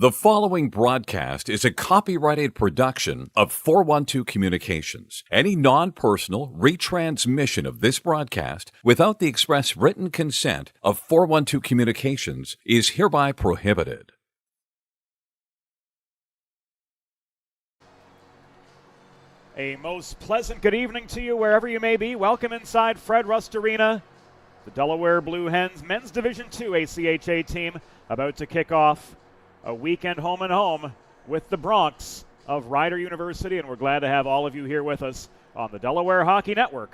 The following broadcast is a copyrighted production of 412 Communications. Any non-personal retransmission of this broadcast without the express written consent of 412 Communications is hereby prohibited. A most pleasant good evening to you wherever you may be. Welcome inside Fred Rust Arena. The Delaware Blue Hens men's Division II ACHA team about to kick off a weekend home and home with the Bronx of Rider University, and we're glad to have all of you here with us on the Delaware Hockey Network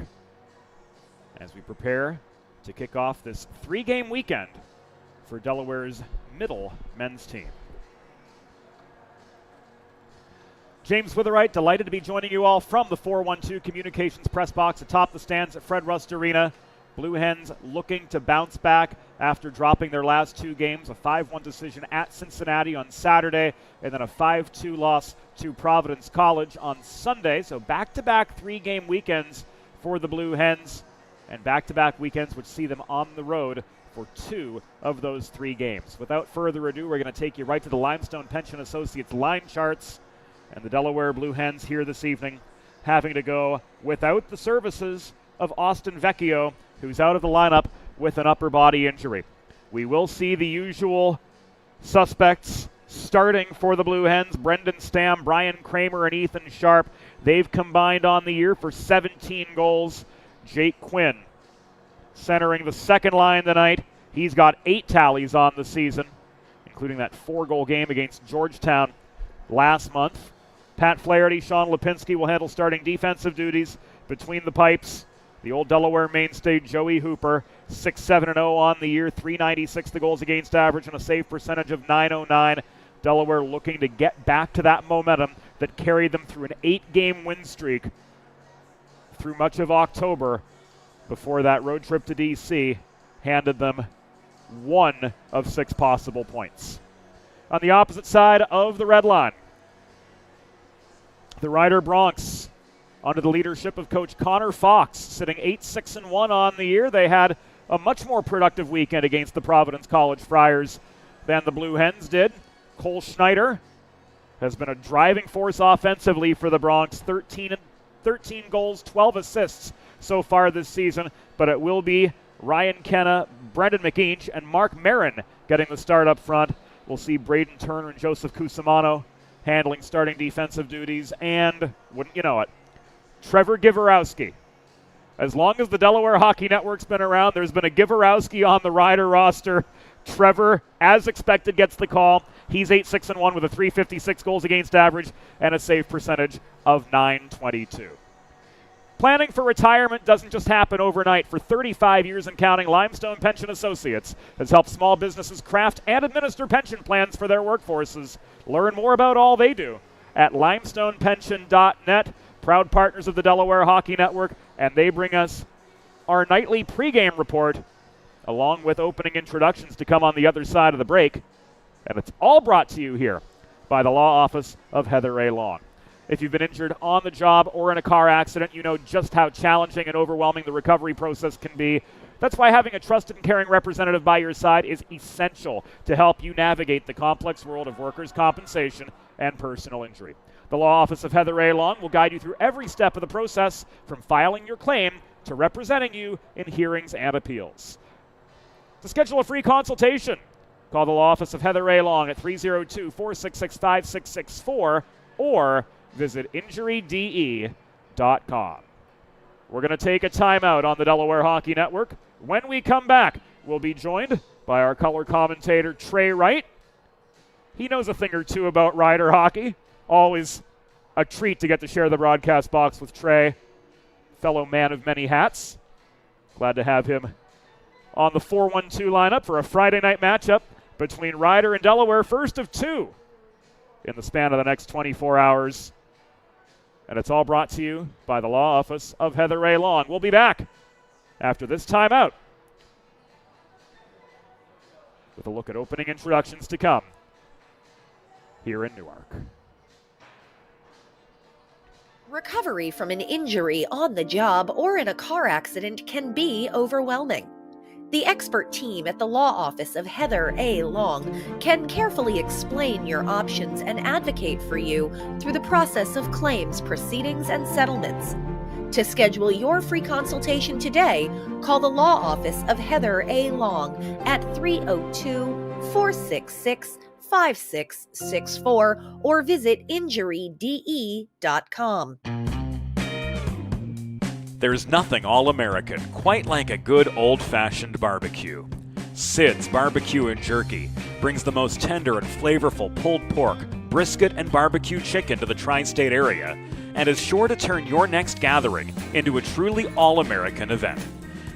as we prepare to kick off this 3-game weekend for Delaware's middle men's team. James Witherite, delighted to be joining you all from the 412 Communications press box atop the stands at Fred Rust Arena. Blue Hens looking to bounce back after dropping their last 2 games, a 5-1 decision at Cincinnati on Saturday, and then a 5-2 loss to Providence College on Sunday. So back-to-back 3-game weekends for the Blue Hens, and back-to-back weekends which see them on the road for 2 of those 3 games. Without further ado, we're going to take you right to the Limestone Pension Associates line charts. And the Delaware Blue Hens here this evening having to go without the services of Austin Vecchio, who's out of the lineup with an upper body injury. We will see the usual suspects starting for the Blue Hens: Brendan Stamm, Brian Kramer, and Ethan Sharp. They've combined on the year for 17 goals. Jake Quinn centering the second line tonight. He's got 8 tallies on the season, including that 4-goal game against Georgetown last month. Pat Flaherty, Sean Lipinski will handle starting defensive duties. Between the pipes, the old Delaware mainstay Joey Hooper, 6-7-0 on the year, .396 the goals against average, and a save percentage of .909. Delaware looking to get back to that momentum that carried them through an 8-game win streak through much of October before that road trip to D.C. handed them 1 of 6 possible points. On the opposite side of the red line, the Rider Bronx, under the leadership of Coach Connor Fox, sitting 8-6-1 on the year. They had a much more productive weekend against the Providence College Friars than the Blue Hens did. Cole Schneider has been a driving force offensively for the Bronx, 13 goals, 12 assists so far this season, but it will be Ryan Kenna, Brendan McInch, and Mark Marin getting the start up front. We'll see Braden Turner and Joseph Cusimano handling starting defensive duties, and, wouldn't you know it, Trevor Giverowski. As long as the Delaware Hockey Network's been around, there's been a Giverowski on the Rider roster. Trevor, as expected, gets the call. He's 8-6-1 with a .356 goals against average and a save percentage of .922. Planning for retirement doesn't just happen overnight. For 35 years and counting, Limestone Pension Associates has helped small businesses craft and administer pension plans for their workforces. Learn more about all they do at limestonepension.net. Proud partners of the Delaware Hockey Network, and they bring us our nightly pregame report, along with opening introductions to come on the other side of the break. And it's all brought to you here by the law office of Heather A. Long. If you've been injured on the job or in a car accident, you know just how challenging and overwhelming the recovery process can be. That's why having a trusted and caring representative by your side is essential to help you navigate the complex world of workers' compensation and personal injury. The law office of Heather A. Long will guide you through every step of the process, from filing your claim to representing you in hearings and appeals. To schedule a free consultation, call the law office of Heather A. Long at 302-466-5664 or visit injuryde.com. We're going to take a timeout on the Delaware Hockey Network. When we come back, we'll be joined by our color commentator, Trey Wright. He knows a thing or two about Rider hockey. Always a treat to get to share the broadcast box with Trey, fellow man of many hats. Glad to have him on the 4-1-2 lineup for a Friday night matchup between Rider and Delaware, first of 2 in the span of the next 24 hours. And it's all brought to you by the law office of Heather A. Long. We'll be back after this timeout with a look at opening introductions to come here in Newark. Recovery from an injury on the job or in a car accident can be overwhelming. The expert team at the law office of Heather A. Long can carefully explain your options and advocate for you through the process of claims, proceedings, and settlements. To schedule your free consultation today, call the law office of Heather A. Long at 302-466-5664 or visit injuryde.com. There's nothing all-American quite like a good old-fashioned barbecue. Sid's Barbecue and Jerky brings the most tender and flavorful pulled pork, brisket, and barbecue chicken to the tri-state area and is sure to turn your next gathering into a truly all-American event.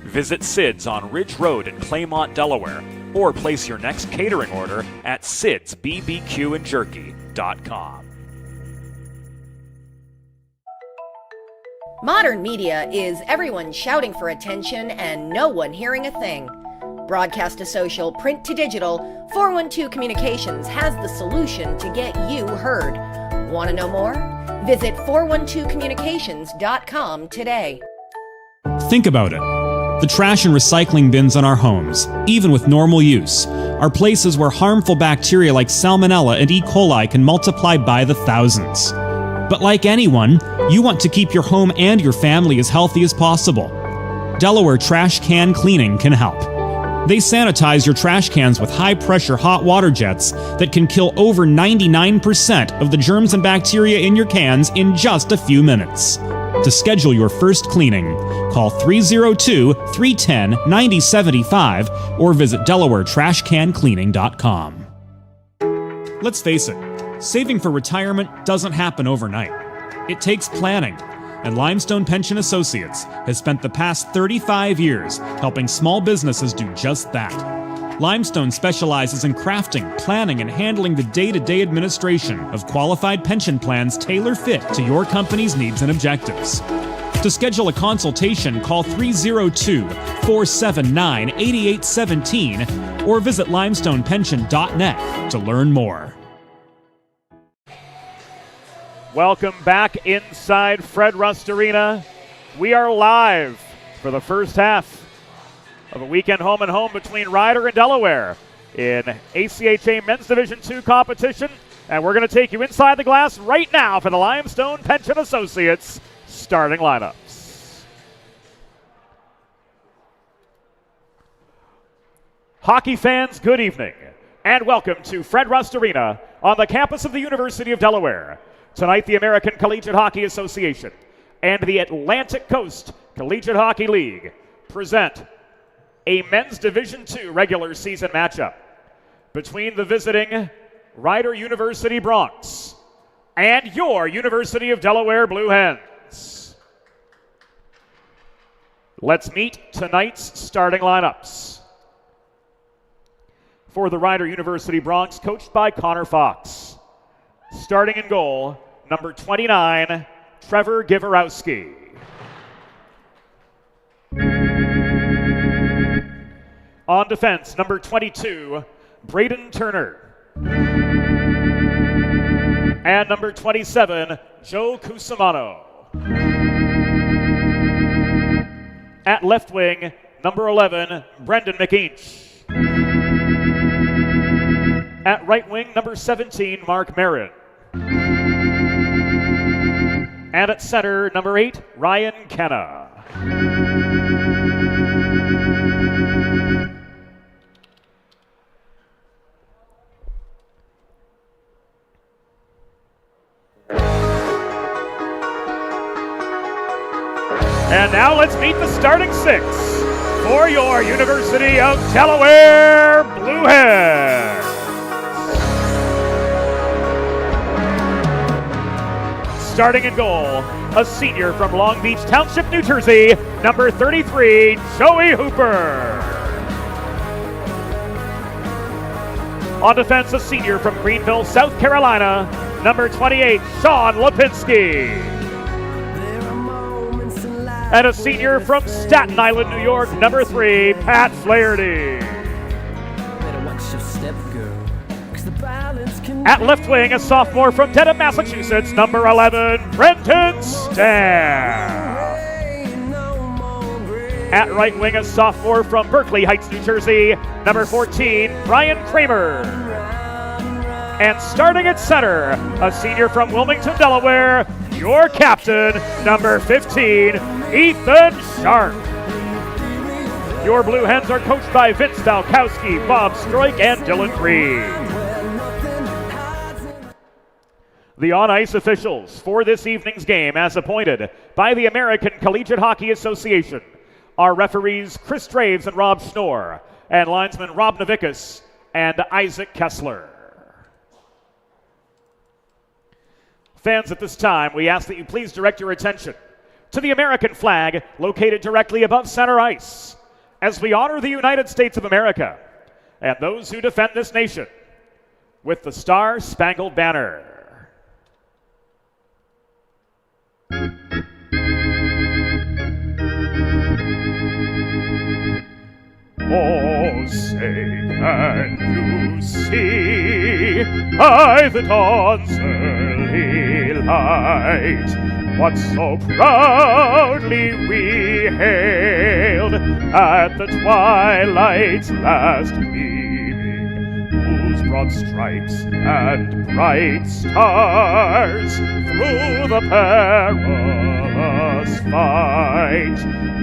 Visit Sid's on Ridge Road in Claymont, Delaware, or place your next catering order at sidsbbqandjerky.com. Modern media is everyone shouting for attention and no one hearing a thing. Broadcast to social, print to digital, 412 Communications has the solution to get you heard. Want to know more? Visit 412communications.com today. Think about it. The trash and recycling bins in our homes, even with normal use, are places where harmful bacteria like Salmonella and E. coli can multiply by the thousands. But like anyone, you want to keep your home and your family as healthy as possible. Delaware Trash Can Cleaning can help. They sanitize your trash cans with high-pressure hot water jets that can kill over 99% of the germs and bacteria in your cans in just a few minutes. To schedule your first cleaning, call 302-310-9075 or visit DelawareTrashCanCleaning.com. Let's face it, saving for retirement doesn't happen overnight. It takes planning, and Limestone Pension Associates has spent the past 35 years helping small businesses do just that. Limestone specializes in crafting, planning, and handling the day-to-day administration of qualified pension plans tailor-fit to your company's needs and objectives. To schedule a consultation, call 302-479-8817 or visit limestonepension.net to learn more. Welcome back inside Fred Rust Arena. We are live for the first half of a weekend home and home between Ryder and Delaware in ACHA Men's Division II competition. And we're going to take you inside the glass right now for the Limestone Pension Associates starting lineups. Hockey fans, good evening, and welcome to Fred Rust Arena on the campus of the University of Delaware. Tonight, the American Collegiate Hockey Association and the Atlantic Coast Collegiate Hockey League present a Men's Division II regular season matchup between the visiting Ryder University Broncs and your University of Delaware Blue Hens. Let's meet tonight's starting lineups. For the Ryder University Broncs, coached by Connor Fox. Starting in goal, number 29, Trevor Givorowski. On defense, number 22, Braden Turner. And number 27, Joe Cusimano. At left wing, number 11, Brendan McInch. At right wing, number 17, Mark Marin. And at center, number 8, Ryan Kenna. And now let's meet the starting six for your University of Delaware Blue Hens. Starting in goal, a senior from Long Beach Township, New Jersey, number 33, Joey Hooper. On defense, a senior from Greenville, South Carolina, number 28, Sean Lipinski. And a senior from Staten Island, New York, number 3, Pat Flaherty. At left wing, a sophomore from Dedham, Massachusetts, number 11, Brenton Stam. At right wing, a sophomore from Berkeley Heights, New Jersey, number 14, Brian Kramer. And starting at center, a senior from Wilmington, Delaware, your captain, number 15, Ethan Sharp. Your Blue Hens are coached by Vince Valkowski, Bob Stroik, and Dylan Green. The on-ice officials for this evening's game, as appointed by the American Collegiate Hockey Association, are referees Chris Draves and Rob Schnorr, and linesmen Rob Novickis and Isaac Kessler. Fans, at this time, we ask that you please direct your attention to the American flag located directly above center ice as we honor the United States of America and those who defend this nation with the Star-Spangled Banner. Oh, say, can you see by the dawn's early light what so proudly we hailed at the twilight's last gleaming, whose broad stripes and bright stars through the perilous fight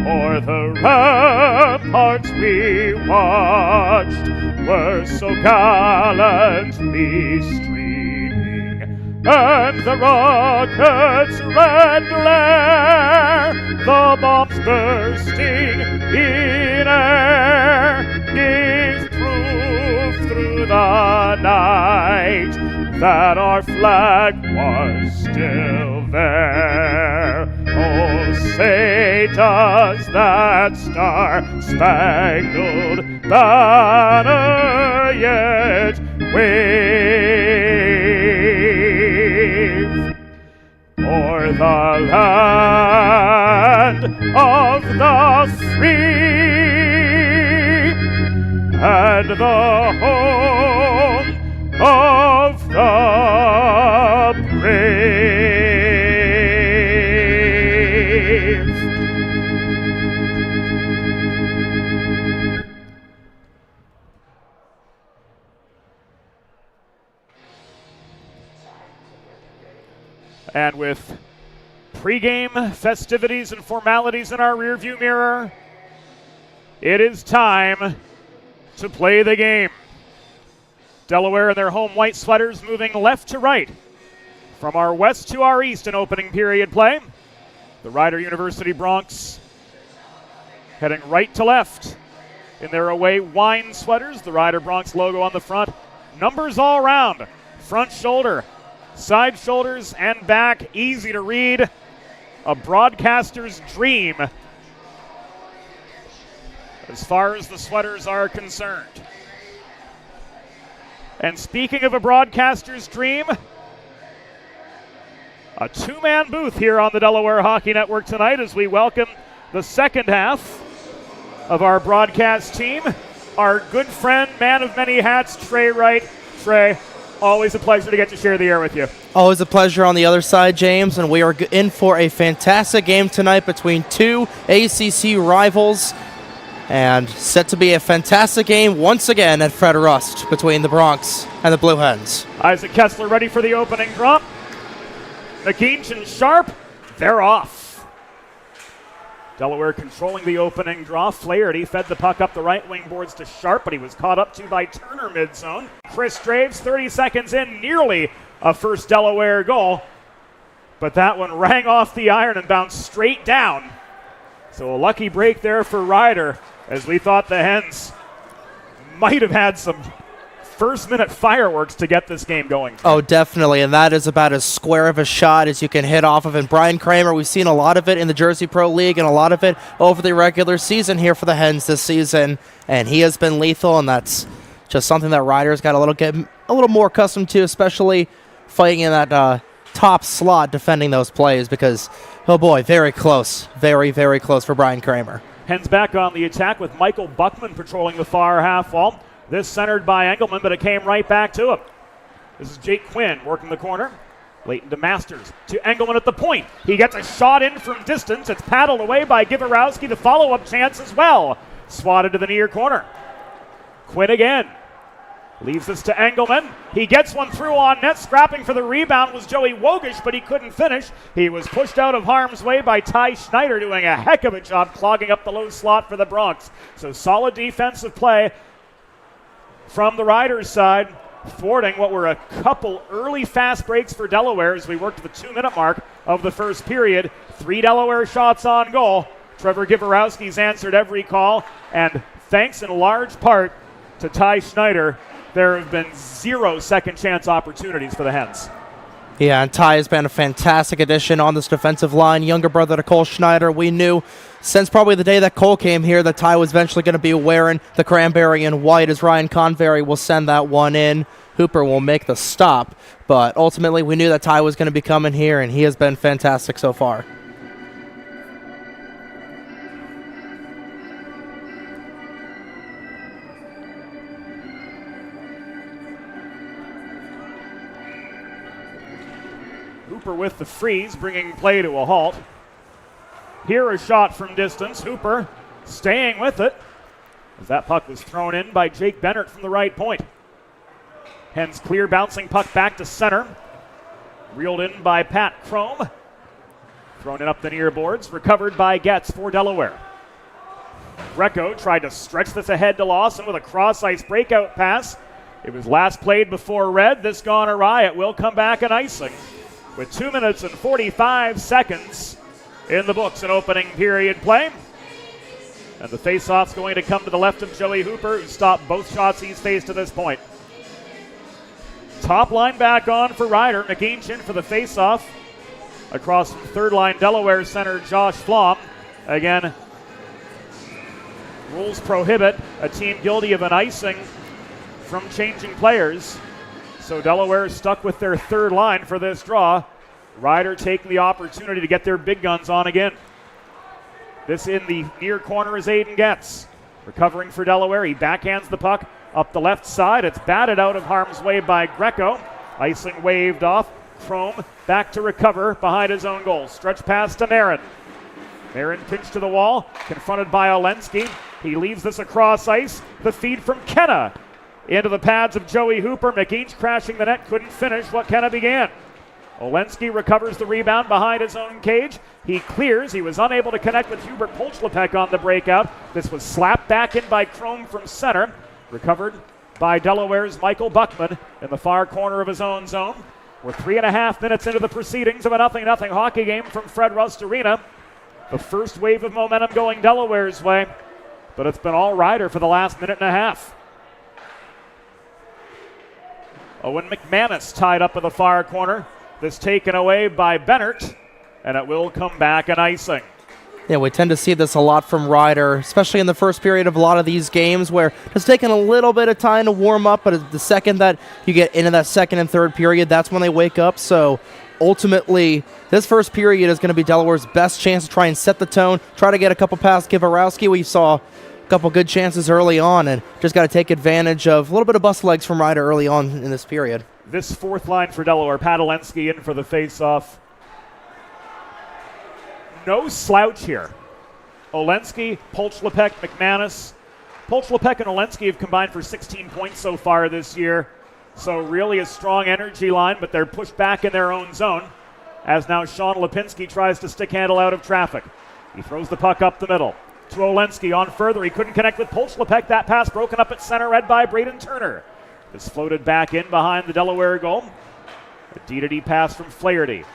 o'er the ramparts we watched were so gallantly streaming, and the rocket's red glare, the bombs bursting in air, gave proof through the night that our flag was still there. Oh, say does that star-spangled banner yet wave o'er the land of the free and the home of the brave. And with pregame festivities and formalities in our rearview mirror, it is time to play the game. Delaware in their home white sweaters moving left to right. From our west to our east in opening period play. The Rider University Broncs heading right to left in their away wine sweaters. The Rider Broncs logo on the front. Numbers all around. Front shoulder, side shoulders, and back. Easy to read. A broadcaster's dream as far as the sweaters are concerned. And speaking of a broadcaster's dream, a two-man booth here on the Delaware Hockey Network tonight as we welcome the second half of our broadcast team, our good friend, man of many hats, Trey Wright. Trey, always a pleasure to get to share the air with you. Always a pleasure on the other side, James, and we are in for a fantastic game tonight between two ACC rivals. And set to be a fantastic game once again at Fred Rust between the Broncs and the Blue Hens. Isaac Kessler ready for the opening drop. McGeach and Sharp, they're off. Delaware controlling the opening draw. Flaherty fed the puck up the right wing boards to Sharp, but he was caught up to by Turner mid-zone. Chris Draves, 30 seconds in, nearly a first Delaware goal. But that one rang off the iron and bounced straight down. So a lucky break there for Rider, as we thought the Hens might have had some first-minute fireworks to get this game going. Oh, definitely, and that is about as square of a shot as you can hit off of. And Brian Kramer, we've seen a lot of it in the Jersey Pro League and a lot of it over the regular season here for the Hens this season, and he has been lethal, and that's just something that Rider's got get a little more accustomed to, especially fighting in that top slot defending those plays because, oh boy, very close. Very, very close for Brian Kramer. Hens back on the attack with Michael Buckman patrolling the far half wall. This centered by Engelman, but it came right back to him. This is Jake Quinn working the corner. Leighton to Masters, to Engelman at the point. He gets a shot in from distance. It's paddled away by Giborowski. The follow-up chance as well. Swatted to the near corner. Quinn again. Leaves this to Engelman. He gets one through on net. Scrapping for the rebound was Joey Wogish, but he couldn't finish. He was pushed out of harm's way by Ty Schneider, doing a heck of a job clogging up the low slot for the Broncs. So solid defensive play from the Riders' side. thwarting what were a couple early fast breaks for Delaware as we worked the 2-minute mark of the first period. 3 Delaware shots on goal. Trevor Givarowski's answered every call, and thanks in large part to Ty Schneider, there have been 0 second chance opportunities for the Hens. Yeah, and Ty has been a fantastic addition on this defensive line. Younger brother to Cole Schneider. We knew since probably the day that Cole came here that Ty was eventually going to be wearing the cranberry and white, as Ryan Convery will send that one in. Hooper will make the stop, but ultimately we knew that Ty was going to be coming here, and he has been fantastic so far. Hooper with the freeze, bringing play to a halt. Here a shot from distance. Hooper staying with it as that puck was thrown in by Jake Bennett from the right point. Hens clear, bouncing puck back to center. Reeled in by Pat Crome. Thrown in up the near boards. Recovered by Getz for Delaware. Greco tried to stretch this ahead to Lawson with a cross-ice breakout pass. It was last played before red. This gone awry. It will come back an icing. With 2 minutes and 45 seconds in the books in opening period play. And the face-off's going to come to the left of Joey Hooper, who stopped both shots he's faced to this point. Top line back on for Ryder. McEanchin for the face-off. Across from third line Delaware center Josh Flom. Again, rules prohibit a team guilty of an icing from changing players. So Delaware is stuck with their third line for this draw. Ryder taking the opportunity to get their big guns on again. This in the near corner is Aiden Getz. Recovering for Delaware. He backhands the puck up the left side. It's batted out of harm's way by Greco. Icing waved off. Crome back to recover behind his own goal. Stretch pass to Marin. Marin pinched to the wall. Confronted by Olensky. He leaves this across ice. The feed from Kenna. Into the pads of Joey Hooper. McEach crashing the net. Couldn't finish what Kenna began. Olensky recovers the rebound behind his own cage. He clears. He was unable to connect with Hubert Polchlepek on the breakout. This was slapped back in by Crome from center. Recovered by Delaware's Michael Buckman in the far corner of his own zone. We're 3.5 minutes into the proceedings of a 0-0 hockey game from Fred Rust Arena. The first wave of momentum going Delaware's way, but it's been all Ryder for the last minute and a half. Owen McManus tied up in the far corner. This taken away by Bennert, and it will come back an icing. Yeah, we tend to see this a lot from Ryder, especially in the first period of a lot of these games where it's taking a little bit of time to warm up, but the second that you get into that second and third period, that's when they wake up. So ultimately, this first period is going to be Delaware's best chance to try and set the tone, try to get a couple past Givarowski. We saw a couple good chances early on, and just got to take advantage of a little bit of bust legs from Ryder early on in this period. This fourth line for Delaware, Pat Olensky in for the face-off. No slouch here. Olensky, Polchlepek, McManus. Polchlepek and Olensky have combined for 16 points so far this year. So really a strong energy line, but they're pushed back in their own zone. As now Sean Lipinski tries to stick handle out of traffic. He throws the puck up the middle to Olensky on further. He couldn't connect with Polchlepek. That pass broken up at center, read by Braden Turner. This floated back in behind the Delaware goal. A D-to-D pass from Flaherty.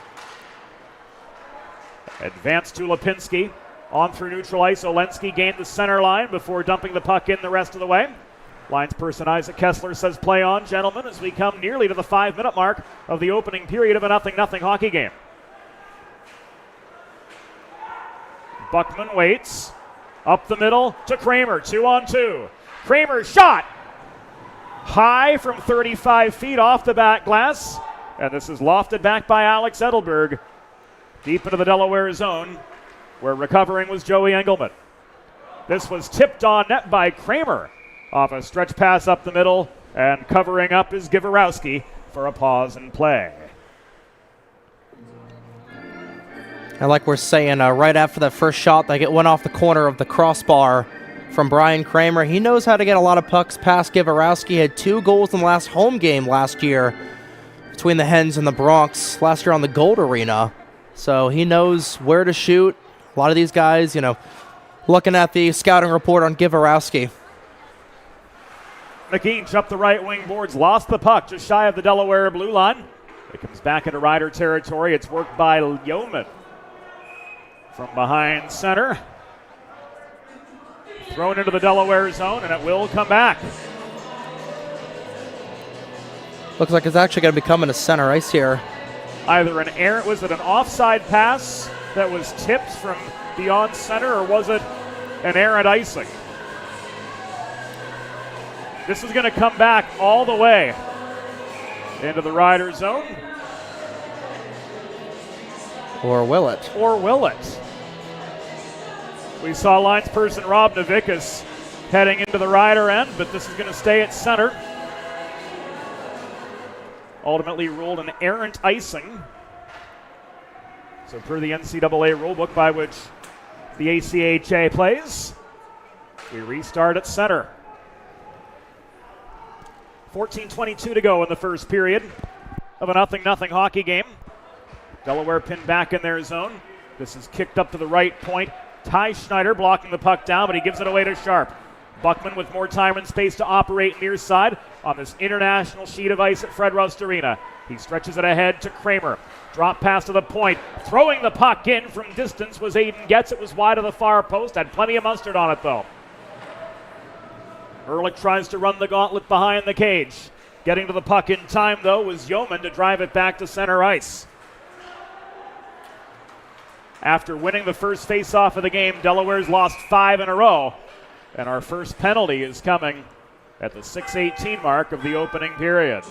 Advance to Lipinski. On through neutral ice. Olensky gained the center line before dumping the puck in the rest of the way. Linesperson Isaac Kessler says play on, gentlemen, as we come nearly to the 5-minute mark of the opening period of a 0-0 hockey game. Buckman waits. Up the middle to Kramer. 2-on-2. Kramer shot. High from 35 feet off the back glass. And this is lofted back by Alex Edelberg. Deep into the Delaware zone, where recovering was Joey Engelman. This was tipped on net by Kramer off a stretch pass up the middle, and covering up is Givarowski for a pause and play. And like we're saying, right after that first shot, they went off the corner of the crossbar from Brian Kramer. He knows how to get a lot of pucks past Givarowski. He had 2 goals in the last home game last year between the Hens and the Bronx, last year on the Gold Arena. So he knows where to shoot. A lot of these guys, looking at the scouting report on Givarowski. McGeach up the right wing boards, lost the puck just shy of the Delaware blue line. It comes back into Rider territory. It's worked by Yeoman from behind center. Thrown into the Delaware zone, and it will come back. Looks like it's actually going to be coming to center ice here. Either was it an offside pass that was tipped from beyond center, or was it an errant icing? This is going to come back all the way into the Rider zone. Or will it? Or will it? We saw linesperson Rob Novickis heading into the Rider end, but this is going to stay at center. Ultimately ruled an errant icing. So per the NCAA rulebook by which the ACHA plays, we restart at center. 14:22 to go in the first period of a 0-0 hockey game. Delaware pinned back in their zone. This is kicked up to the right point. Ty Schneider blocking the puck down, but he gives it away to Sharp. Buckman with more time and space to operate near side on this international sheet of ice at Fred Rust Arena. He stretches it ahead to Kramer. Drop pass to the point. Throwing the puck in from distance was Aiden Getz. It was wide of the far post. Had plenty of mustard on it, though. Ehrlich tries to run the gauntlet behind the cage. Getting to the puck in time, though, was Yeoman to drive it back to center ice. After winning the first face-off of the game, Delaware's lost 5 in a row. And our first penalty is coming at the 6:18 mark of the opening period.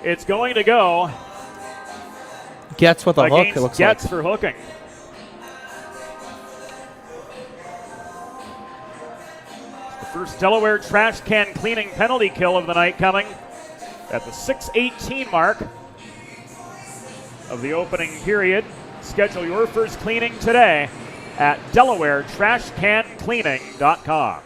It's going to go Getz with a hook, it looks Getz like. for hooking. First Delaware trash can cleaning penalty kill of the night coming at the 6:18 mark of the opening period. Schedule your first cleaning today at DelawareTrashCanCleaning.com.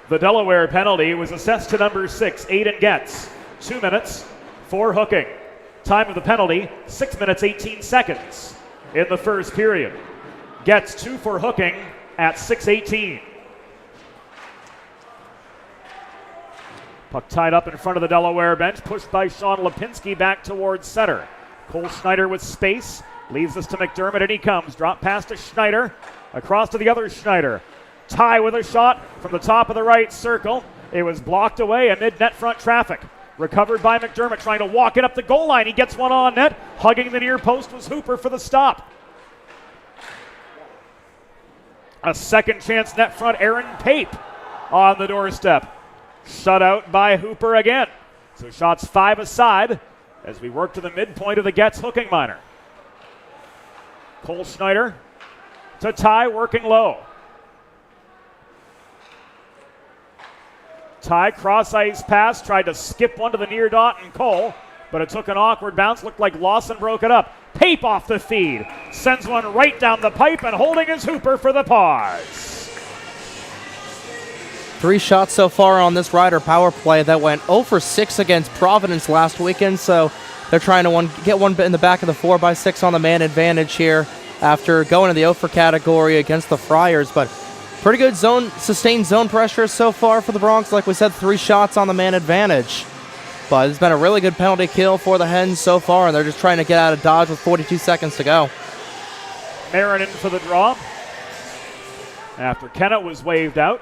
The Delaware penalty was assessed to number 6, Aiden Getz. 2 minutes for hooking. Time of the penalty, 6 minutes, 18 seconds in the first period. Getz 2 for hooking at 6:18. Puck tied up in front of the Delaware bench, pushed by Sean Lipinski back towards center. Cole Schneider with space, leaves this to McDermott, and he comes. Drop pass to Schneider, across to the other Schneider. Ty with a shot from the top of the right circle. It was blocked away amid net front traffic. Recovered by McDermott, trying to walk it up the goal line. He gets one on net. Hugging the near post was Hooper for the stop. A second chance net front, Aaron Pape on the doorstep. Shut out by Hooper again. So shots 5 aside as we work to the midpoint of the Getz hooking minor. Cole Schneider to Ty, working low. Ty cross ice pass, tried to skip one to the near dot and Cole, but it took an awkward bounce. Looked like Lawson broke it up. Pape off the feed, sends one right down the pipe, and holding his Hooper for the pause. 3 shots so far on this Rider power play that went 0 for 6 against Providence last weekend, so they're trying to get one in the back of the 4x6 on the man advantage here after going to the 0 for category against the Friars, but pretty good sustained zone pressure so far for the Bronx. Like we said, 3 shots on the man advantage. But it's been a really good penalty kill for the Hens so far, and they're just trying to get out of Dodge with 42 seconds to go. Marin in for the draw. After Kennett was waved out.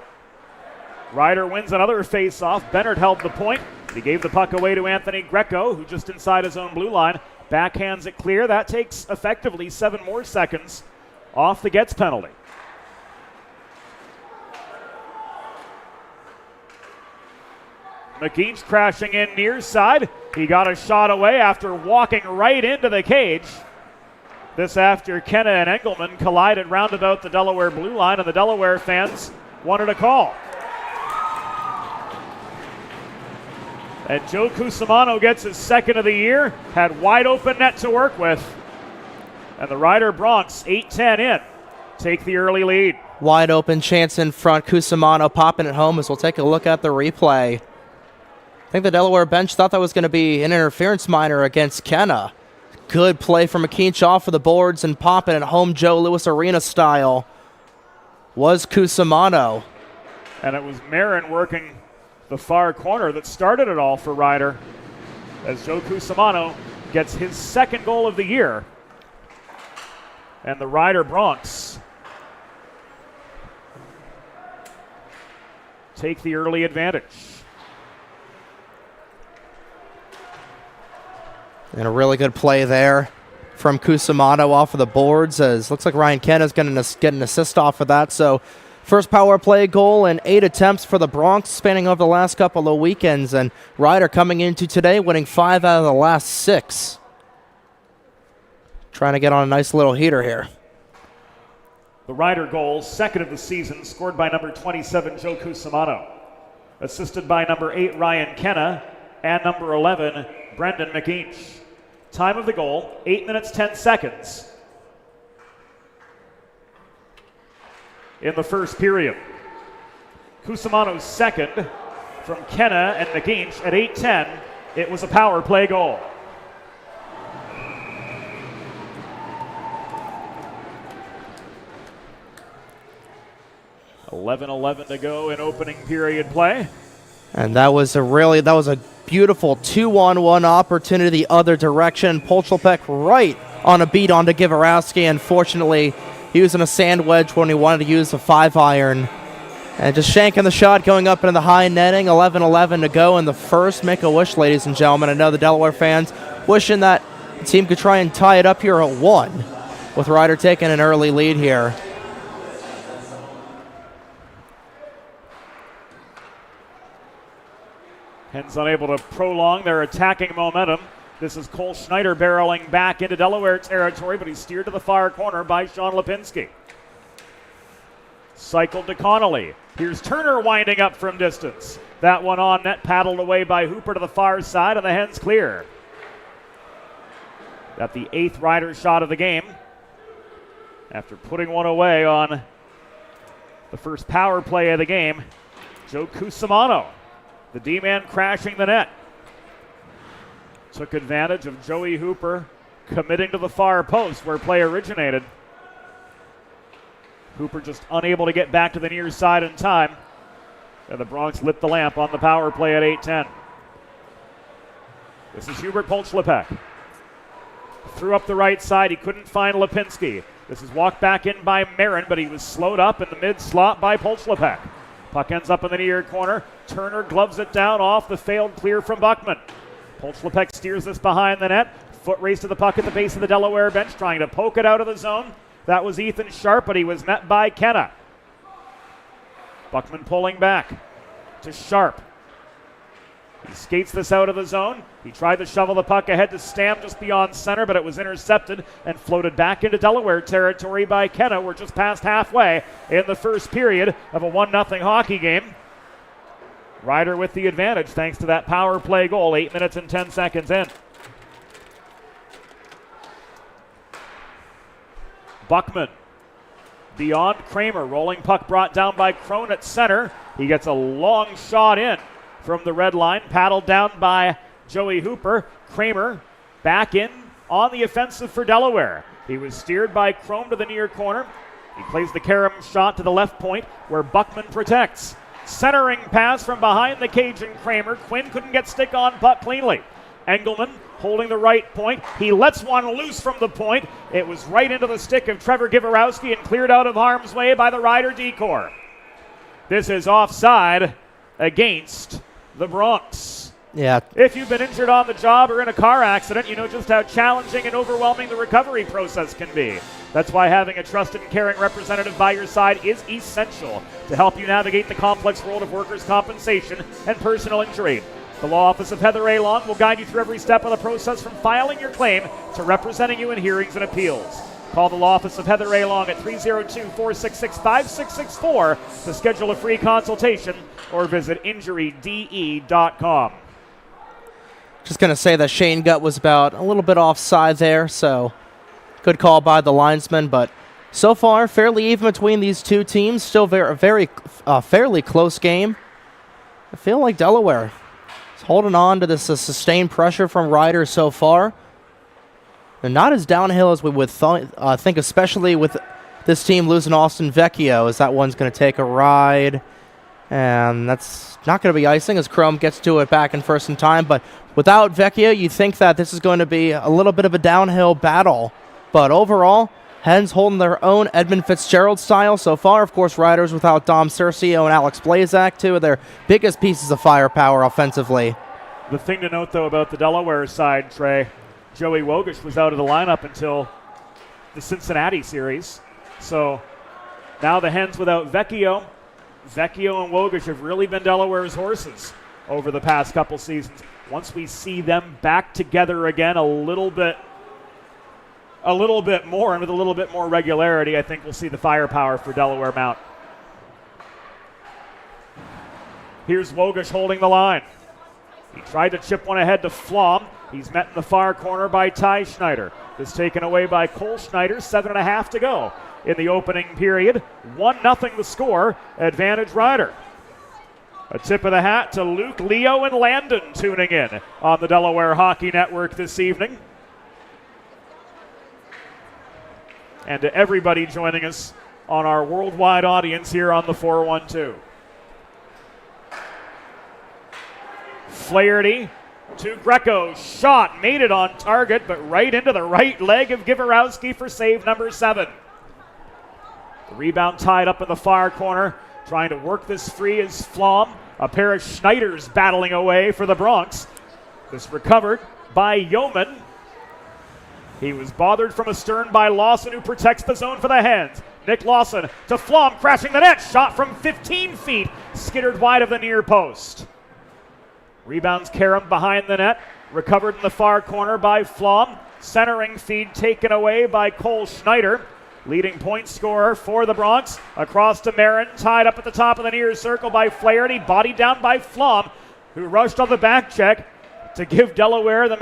Ryder wins another face-off. Bennett held the point. He gave the puck away to Anthony Greco, who just inside his own blue line. Backhands it clear. That takes effectively 7 more seconds off the Getz penalty. McGeach crashing in near side. He got a shot away after walking right into the cage. This after Kenna and Engelman collided roundabout the Delaware blue line, and the Delaware fans wanted a call. And Joe Cusimano gets his second of the year, had wide open net to work with. And the Rider Bronx, 8-10 in, take the early lead. Wide open chance in front. Cusimano popping it home as we'll take a look at the replay. I think the Delaware bench thought that was going to be an interference minor against Kenna. Good play from McKeach off of the boards and popping at home Joe Louis Arena style was Cusimano. And it was Marin working the far corner that started it all for Ryder, as Joe Cusimano gets his second goal of the year. And the Ryder Bronx take the early advantage. And a really good play there from Cusimano off of the boards, as looks like Ryan Kenna's going to get an assist off of that. So first power play goal and 8 attempts for the Bronx spanning over the last couple of weekends. And Ryder coming into today winning 5 out of the last 6. Trying to get on a nice little heater here. The Ryder goal, second of the season, scored by number 27, Joe Cusimano. Assisted by number 8, Ryan Kenna, and number 11, Brendan McKeach. Time of the goal, 8 minutes, 10 seconds. In the first period. Cusimano's second from Kenna and McKeach at 8:10. It was a power play goal. .11 to go in opening period play. And that was a beautiful 2-on-1 opportunity the other direction. Polchlepek right on a beat onto Givarowski. Unfortunately, he was in a sand wedge when he wanted to use a 5-iron. And just shanking the shot going up into the high netting. 11-11 to go in the first. Make a wish, ladies and gentlemen. I know the Delaware fans wishing that the team could try and tie it up here at 1, with Ryder taking an early lead here. Hens unable to prolong their attacking momentum. This is Cole Schneider barreling back into Delaware territory, but he's steered to the far corner by Sean Lipinski. Cycled to Connolly. Here's Turner winding up from distance. That one on net, paddled away by Hooper to the far side, and the Hens clear. Got the 8th Ryder shot of the game after putting one away on the first power play of the game. Joe Cusimano, the D-man crashing the net. Took advantage of Joey Hooper committing to the far post where play originated. Hooper just unable to get back to the near side in time. And the Bronx lit the lamp on the power play at 8:10. This is Hubert Polchlepek. Threw up the right side. He couldn't find Lipinski. This is walked back in by Marin, but he was slowed up in the mid-slot by Polchlepek. Puck ends up in the near corner. Turner gloves it down off the failed clear from Buckman. Polchlepek steers this behind the net. Foot race to the puck at the base of the Delaware bench, trying to poke it out of the zone. That was Ethan Sharp, but he was met by Kenna. Buckman pulling back to Sharp. He skates this out of the zone. He tried to shovel the puck ahead to Stam just beyond center, but it was intercepted and floated back into Delaware territory by Kenna. We're just past halfway in the first period of a 1-0 hockey game. Ryder with the advantage thanks to that power play goal, 8 minutes and 10 seconds in. Buckman beyond Kramer, rolling puck brought down by Crone at center. He gets a long shot in from the red line, paddled down by Joey Hooper. Kramer back in on the offensive for Delaware. He was steered by Crone to the near corner. He plays the carom shot to the left point where Buckman protects. Centering pass from behind the cage and Kramer. Quinn couldn't get stick on puck cleanly. Engelman holding the right point. He lets one loose from the point. It was right into the stick of Trevor Givarowski and cleared out of harm's way by the Ryder D-Corps. This is offside against the Bronx. Yeah. If you've been injured on the job or in a car accident, you know just how challenging and overwhelming the recovery process can be. That's why having a trusted and caring representative by your side is essential to help you navigate the complex world of workers' compensation and personal injury. The Law Office of Heather A. Long will guide you through every step of the process from filing your claim to representing you in hearings and appeals. Call the Law Office of Heather A. Long at 302-466-5664 to schedule a free consultation or visit injuryde.com. Just going to say that Shane Gutt was about a little bit offside there, so good call by the linesman, but so far fairly even between these two teams. Still very fairly close game. I feel like Delaware is holding on to this sustained pressure from Ryder so far. and not as downhill as we would think, especially with this team losing Austin Vecchio, as that one's going to take a ride. And that's not going to be icing as Chrome gets to it back in first in time. But without Vecchio, you think that this is going to be a little bit of a downhill battle. But overall, Hens holding their own Edmund Fitzgerald style so far. Of course, riders without Dom Cercio and Alex Blazak, two of their biggest pieces of firepower offensively. The thing to note, though, about the Delaware side, Trey, Joey Wogish was out of the lineup until the Cincinnati series. So now the Hens without Vecchio. Vecchio and Wogish have really been Delaware's horses over the past couple seasons. Once we see them back together again a little bit more and with a little bit more regularity, I think we'll see the firepower for Delaware mount. Here's Wogish holding the line. He tried to chip one ahead to Flom. He's met in the far corner by Ty Schneider. This taken away by Cole Schneider, 7.5 to go in the opening period. 1-0 the score, advantage rider. A tip of the hat to Luke, Leo, and Landon tuning in on the Delaware Hockey Network this evening. And to everybody joining us on our worldwide audience here on the 412. Flaherty to Greco. Shot, made it on target, but right into the right leg of Giverowski for save number 7. The rebound tied up in the far corner. Trying to work this free is Flom. A pair of Schneiders battling away for the Bronx. This recovered by Yeoman. He was bothered from astern by Lawson, who protects the zone for the Hens. Nick Lawson to Flom, crashing the net. Shot from 15 feet, skittered wide of the near post. Rebounds Karam behind the net. Recovered in the far corner by Flom. Centering feed taken away by Cole Schneider. Leading point scorer for the Bronx. Across to Marin, tied up at the top of the near circle by Flaherty. Bodied down by Flom, who rushed on the back check to give Delaware the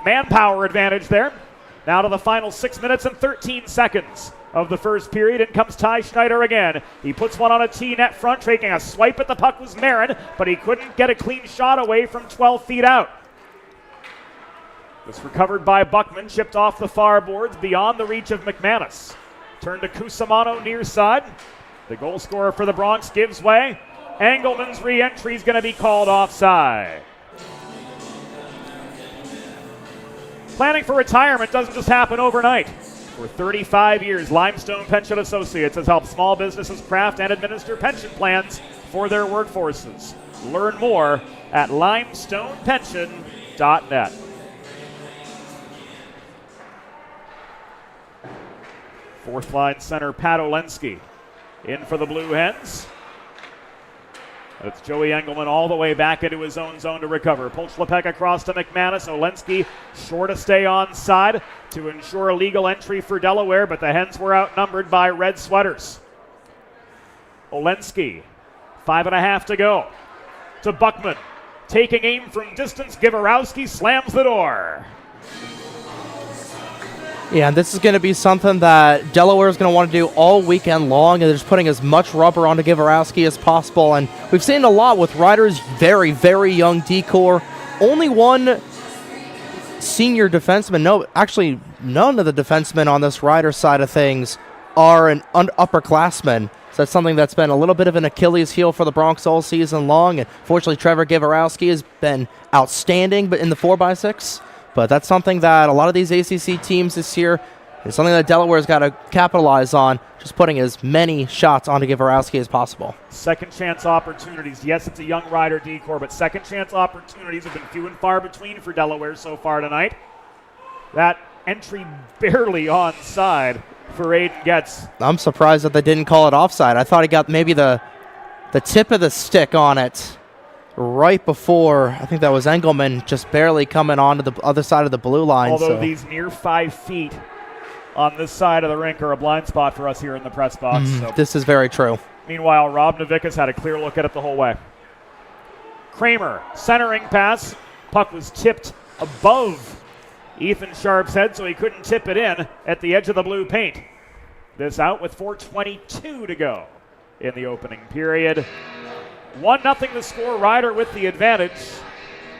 manpower advantage there. Now to the final 6 minutes and 13 seconds of the first period. In comes Ty Schneider again. He puts one on a tee net front, taking a swipe at the puck was Marin, but he couldn't get a clean shot away from 12 feet out. This recovered by Buckman, chipped off the far boards beyond the reach of McManus. Turned to Cusimano near side. The goal scorer for the Bronx gives way. Engelman's re-entry is going to be called offside. Planning for retirement doesn't just happen overnight. For 35 years, Limestone Pension Associates has helped small businesses craft and administer pension plans for their workforces. Learn more at limestonepension.net. Fourth line center Pat Olensky in for the Blue Hens. It's Joey Engelman all the way back into his own zone to recover. Polchlepek across to McManus. Olensky sure to stay onside to ensure a legal entry for Delaware, but the Hens were outnumbered by red sweaters. Olensky, 5.5 to go. To Buckman. Taking aim from distance, Giverowski slams the door. Yeah, and this is going to be something that Delaware is going to want to do all weekend long, and they're just putting as much rubber onto Giverowski as possible. And we've seen a lot with Riders' very, very young D-core. Only one senior defenseman, none of the defensemen on this Rider side of things are an upperclassman. So that's something that's been a little bit of an Achilles heel for the Bronx all season long. And fortunately, Trevor Giverowski has been outstanding, but in the 4x6. But that's something that a lot of these ACC teams this year is something that Delaware's got to capitalize on, just putting as many shots onto Giverowski as possible. Second chance opportunities. Yes, it's a young Rider D-core, but second chance opportunities have been few and far between for Delaware so far tonight. That entry barely onside for Aiden Getz. I'm surprised that they didn't call it offside. I thought he got maybe the tip of the stick on it right before. I think that was Engelman just barely coming onto the other side of the blue line. Although these near 5 feet on this side of the rink are a blind spot for us here in the press box. So. This is very true. Meanwhile, Rob Novickas had a clear look at it the whole way. Kramer, centering pass. Puck was tipped above Ethan Sharp's head, so he couldn't tip it in at the edge of the blue paint. This out with 4:22 to go in the opening period. 1-0 the score, Rider with the advantage,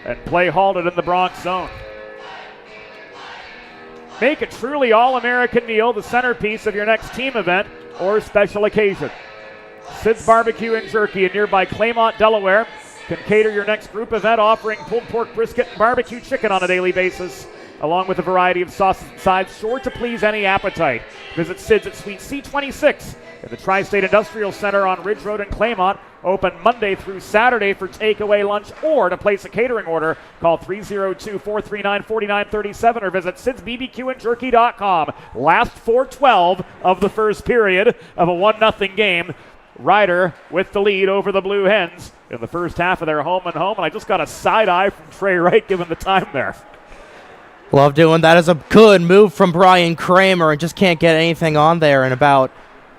and play halted in the Bronx zone. Make a truly all-American meal the centerpiece of your next team event or special occasion. Sid's Barbecue and Jerky in nearby Claymont, Delaware can cater your next group event, offering pulled pork brisket and barbecue chicken on a daily basis, along with a variety of sauces and sides sure to please any appetite. Visit Sid's at Suite C26 in the Tri-State Industrial Center on Ridge Road in Claymont. Open Monday through Saturday for takeaway lunch, or to place a catering order, call 302-439-4937 or visit sidsbbqandjerky.com. Last 4:12 of the first period of a 1-0 game. Ryder with the lead over the Blue Hens in the first half of their home and home. And I just got a side eye from Trey Wright given the time there. Love doing that. Is a good move from Brian Kramer, and just can't get anything on there, and about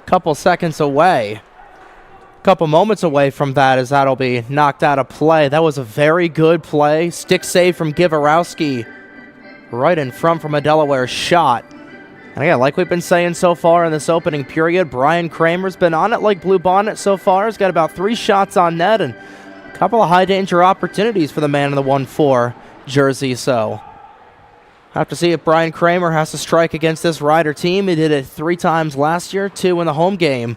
a couple seconds away. Couple moments away from that as that'll be knocked out of play. That was a very good play. Stick save from Givarowski right in front from a Delaware shot. And again, like we've been saying so far in this opening period, Brian Kramer's been on it like Blue Bonnet so far. He's got about 3 shots on net and a couple of high-danger opportunities for the man in the 1-4 jersey. So have to see if Brian Kramer has to strike against this Ryder team. He did it 3 times last year, 2 in the home game.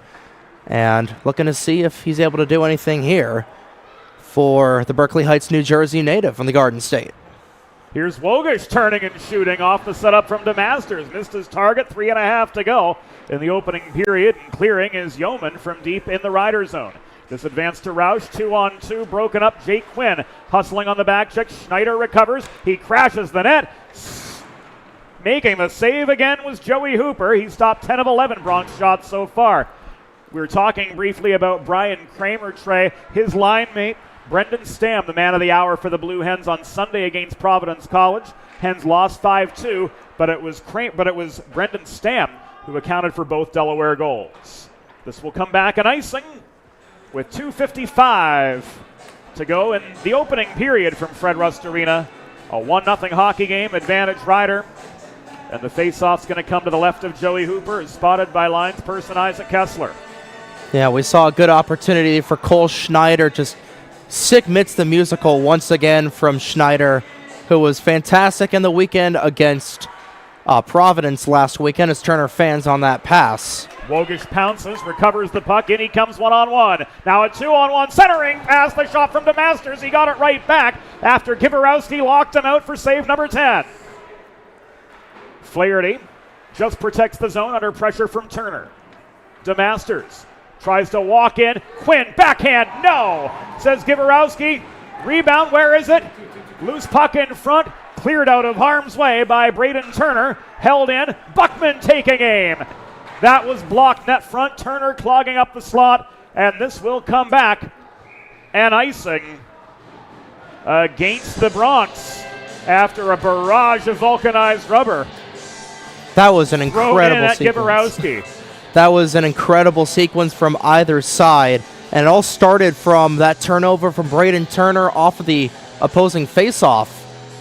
And looking to see if he's able to do anything here for the Berkeley Heights, New Jersey native from the Garden State. Here's Wogish turning and shooting off the setup from DeMasters. Missed his target, 3.5 to go in the opening period. And clearing is Yeoman from deep in the Ryder zone. This advance to Roush, 2-on-2, broken up. Jake Quinn hustling on the back check. Schneider recovers. He crashes the net. Making the save again was Joey Hooper. He stopped 10 of 11 Bronx shots so far. We were talking briefly about Brian Kramer, Trey. His line mate, Brendan Stam, the man of the hour for the Blue Hens on Sunday against Providence College. Hens lost 5-2, but it was Brendan Stam who accounted for both Delaware goals. This will come back an icing with 2:55 to go in the opening period from Fred Rust Arena. A 1-0 hockey game, advantage Ryder. And the faceoff's going to come to the left of Joey Hooper, is spotted by lines person Isaac Kessler. Yeah, we saw a good opportunity for Cole Schneider. Just sick mitts the musical once again from Schneider, who was fantastic in the weekend against Providence last weekend, as Turner fans on that pass. Wogish pounces, recovers the puck, in he comes 1-on-1. Now a 2-on-1 centering pass, the shot from DeMasters. He got it right back after Givarowski locked him out for save number 10. Flaherty just protects the zone under pressure from Turner. DeMasters tries to walk in. Quinn, backhand, no, says Givarowski. Rebound, where is it? Loose puck in front, cleared out of harm's way by Braden Turner. Held in, Buckman taking aim. That was blocked net front. Turner clogging up the slot, and this will come back and icing against the Bronx after a barrage of vulcanized rubber. That was an incredible sequence. Givarowski. That was an incredible sequence from either side, and it all started from that turnover from Braden Turner off of the opposing faceoff,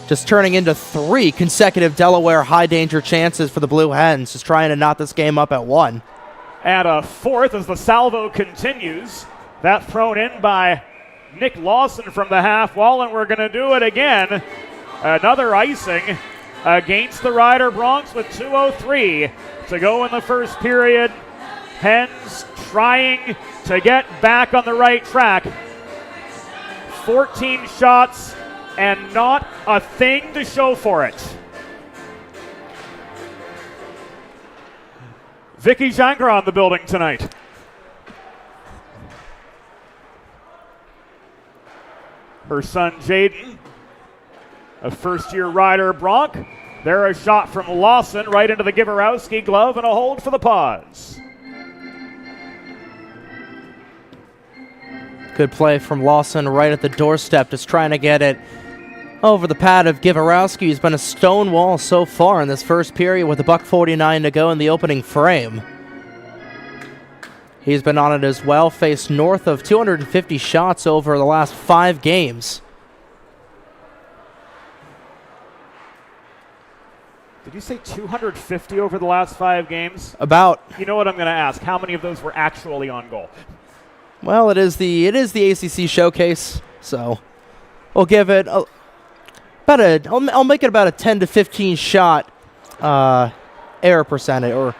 just turning into 3 consecutive Delaware high-danger chances for the Blue Hens, just trying to knot this game up at 1. And a 4th as the salvo continues. That thrown in by Nick Lawson from the half wall, and we're going to do it again. Another icing against the Ryder Bronx with 2:03 to go in the first period. Hens trying to get back on the right track. 14 shots and not a thing to show for it. Vicky Jangra on the building tonight. Her son Jaden, a first-year Ryder Bronc. There a shot from Lawson right into the Givarowski glove, and a hold for the Paws. Good play from Lawson right at the doorstep, just trying to get it over the pad of Givarowski. He's been a stonewall so far in this first period with $1:49 to go in the opening frame. He's been on it as well, faced north of 250 shots over the last 5 games. Did you say 250 over the last 5 games? About. You know what I'm going to ask? How many of those were actually on goal? Well, it is the ACC showcase, so we'll give it I'll make it about a 10 to 15 shot error percentage or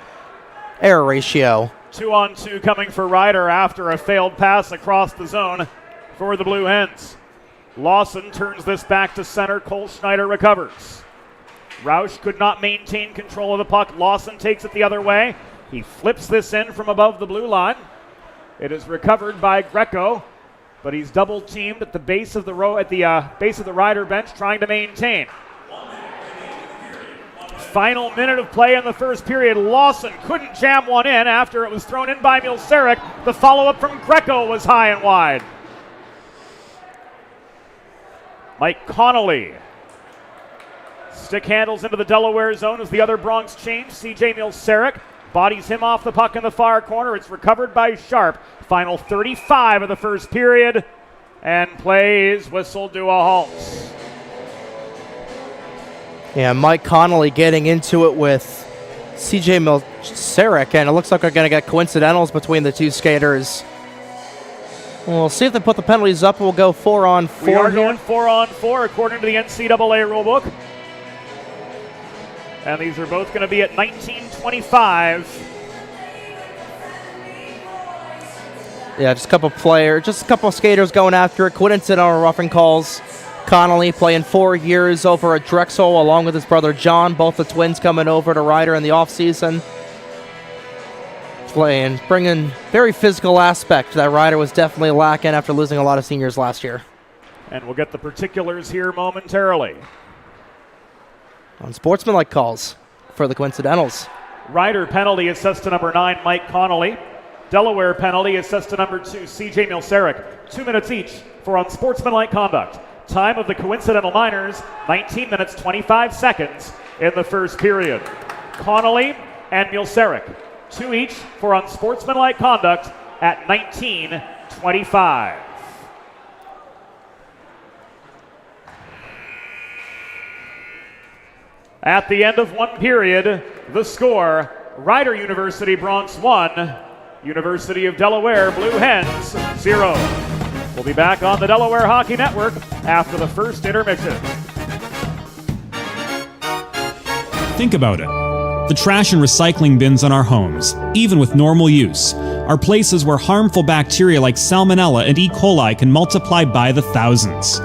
error ratio. 2-on-2 coming for Ryder after a failed pass across the zone for the Blue Hens. Lawson turns this back to center. Cole Schneider recovers. Roush could not maintain control of the puck. Lawson takes it the other way. He flips this in from above the blue line. It is recovered by Greco, but he's double teamed at the base of the base of the Ryder bench, trying to maintain. Final minute of play in the first period. Lawson couldn't jam one in after it was thrown in by Milseric. The follow-up from Greco was high and wide. Mike Connolly. Stick handles into the Delaware zone as the other Bronx change. CJ Milseric bodies him off the puck in the far corner. It's recovered by Sharp. Final 35 of the first period. And play is whistled to a halt. Yeah, Mike Connolly getting into it with CJ Milseric, and it looks like they're going to get coincidentals between the two skaters. We'll see if they put the penalties up. We'll go 4-on-4. We are going 4-on-4 according to the NCAA rulebook. And these are both going to be at 19:25. Yeah, just a couple of skaters going after it. Coincidental roughing calls. Connolly playing 4 years over at Drexel along with his brother John, both the twins coming over to Ryder in the offseason. Bringing very physical aspect that Ryder was definitely lacking after losing a lot of seniors last year. And we'll get the particulars here momentarily. On sportsmanlike calls for the Coincidentals. Ryder penalty assessed to number 9, Mike Connolly. Delaware penalty assessed to number 2, CJ Milseric. 2 minutes each for unsportsmanlike conduct. Time of the Coincidental Miners, 19 minutes 25 seconds in the first period. Connolly and Milseric, 2 each for unsportsmanlike conduct at 19:25. At the end of one period, the score, Ryder University Bronx 1, University of Delaware Blue Hens 0. We'll be back on the Delaware Hockey Network after the first intermission. Think about it. The trash and recycling bins on our homes, even with normal use, are places where harmful bacteria like Salmonella and E. coli can multiply by the thousands.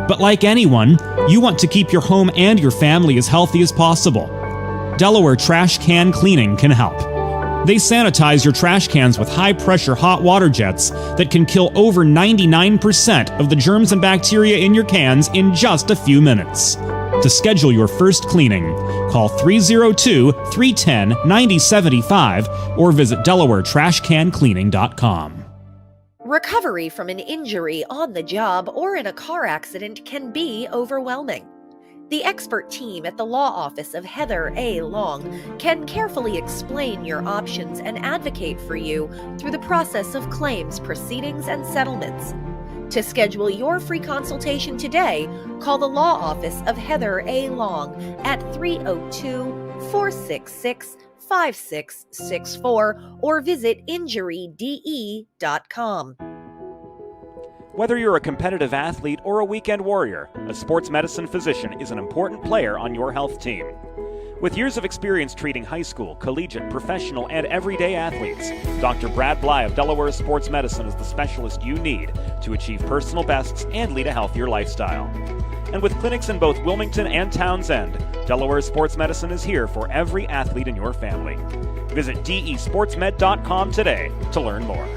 But like anyone, you want to keep your home and your family as healthy as possible. Delaware Trash Can Cleaning can help. They sanitize your trash cans with high-pressure hot water jets that can kill over 99% of the germs and bacteria in your cans in just a few minutes. To schedule your first cleaning, call 302-310-9075 or visit DelawareTrashCanCleaning.com. Recovery from an injury on the job or in a car accident can be overwhelming. The expert team at the law office of Heather A. Long can carefully explain your options and advocate for you through the process of claims, proceedings, and settlements. To schedule your free consultation today, call the law office of Heather A. Long at 302-466-5664 or visit injuryde.com. Whether you're a competitive athlete or a weekend warrior, a sports medicine physician is an important player on your health team. With years of experience treating high school, collegiate, professional, and everyday athletes, Dr. Brad Bly of Delaware Sports Medicine is the specialist you need to achieve personal bests and lead a healthier lifestyle. And with clinics in both Wilmington and Townsend, Delaware Sports Medicine is here for every athlete in your family. Visit desportsmed.com today to learn more.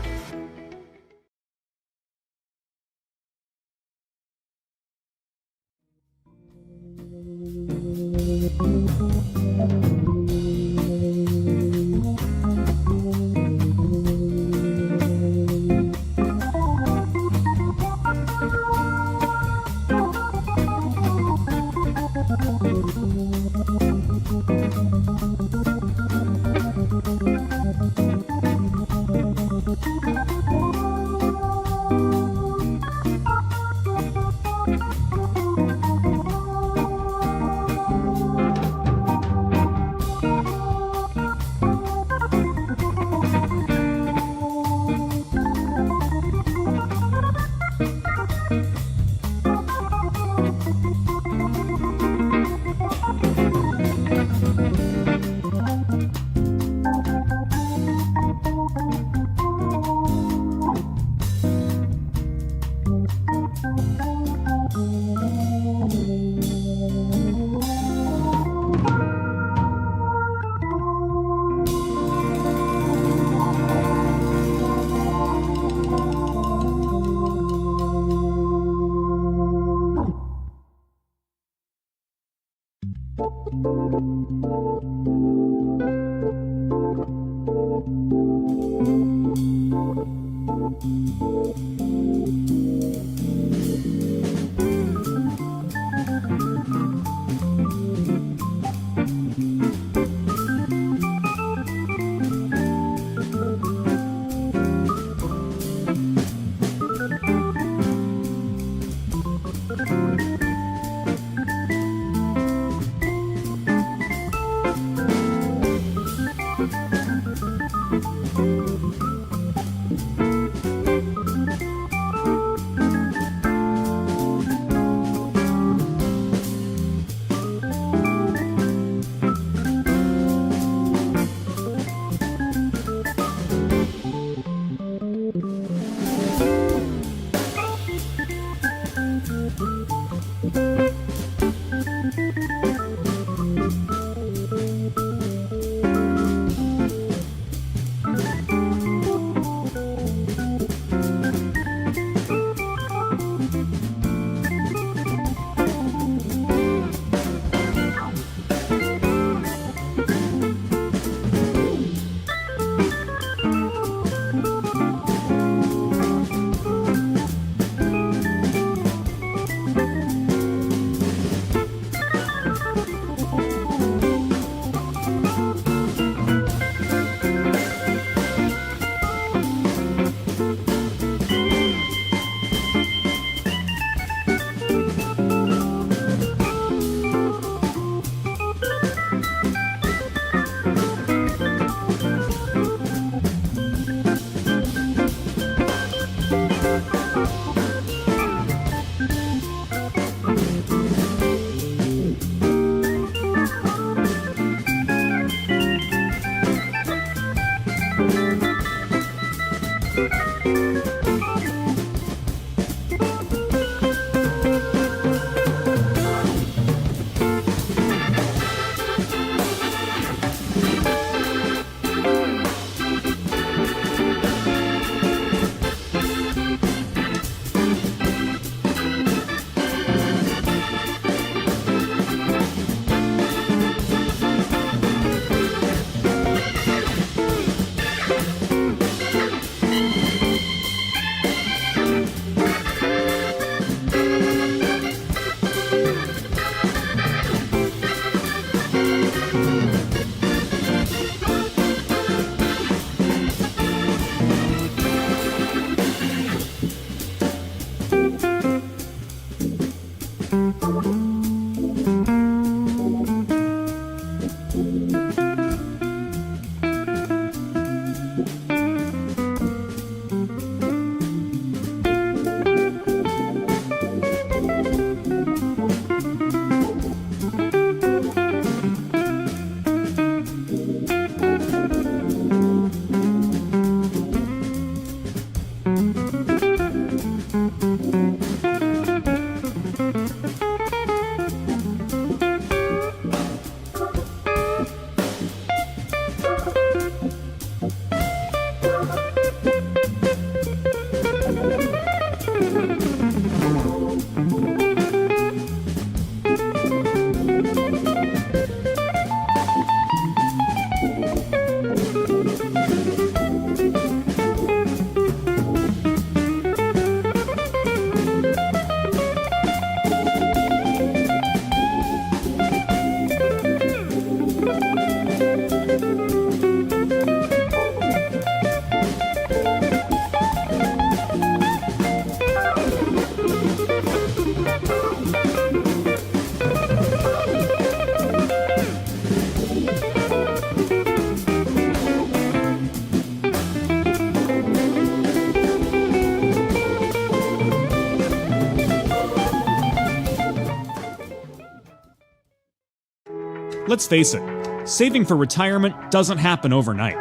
Let's face it, saving for retirement doesn't happen overnight.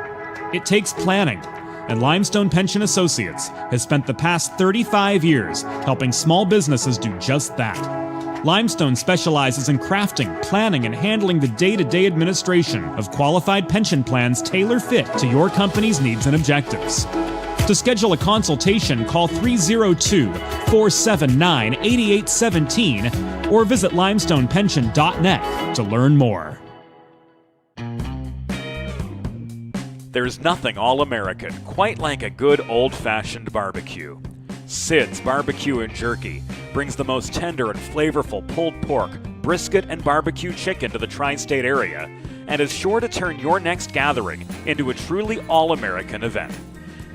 It takes planning, and Limestone Pension Associates has spent the past 35 years helping small businesses do just that. Limestone specializes in crafting, planning, and handling the day-to-day administration of qualified pension plans tailor-fit to your company's needs and objectives. To schedule a consultation, call 302-479-8817 or visit limestonepension.net to learn more. There's nothing all-American quite like a good old-fashioned barbecue. Sid's Barbecue and Jerky brings the most tender and flavorful pulled pork, brisket, and barbecue chicken to the tri-state area and is sure to turn your next gathering into a truly all-American event.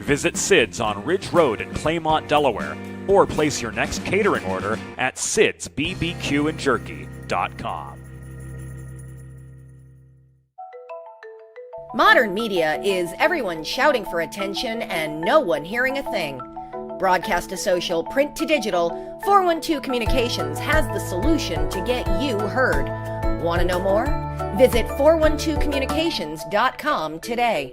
Visit Sid's on Ridge Road in Claymont, Delaware, or place your next catering order at sidsbbqandjerky.com. Modern media is everyone shouting for attention and no one hearing a thing. Broadcast to social, print to digital, 412 Communications has the solution to get you heard. Want to know more? Visit 412communications.com today.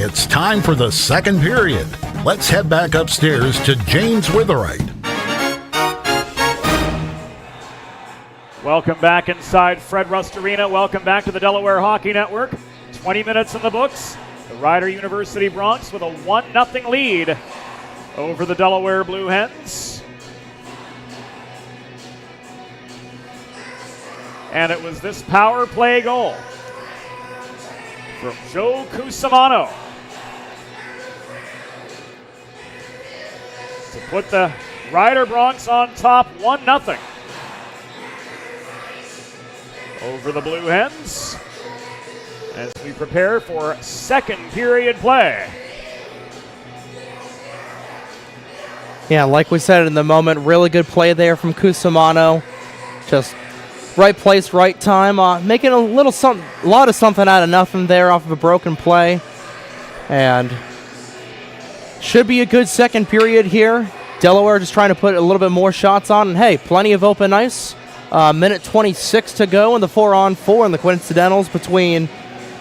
It's time for the second period. Let's head back upstairs to James Witherite. Welcome back inside Fred Rust Arena. Welcome back to the Delaware Hockey Network. 20 minutes in the books. The Rider University Broncs with a 1-0 lead over the Delaware Blue Hens. And it was this power play goal from Joe Cusimano to put the Rider Broncs on top 1-0 over the Blue Hens as we prepare for second period play. Yeah, like we said in the moment, really good play there from Cusimano. Just right place, right time, making a lot of something out of nothing there off of a broken play. And should be a good second period here. Delaware just trying to put a little bit more shots on, and hey, plenty of open ice. Minute 26 to go in the 4-on-4 in the Coincidentals between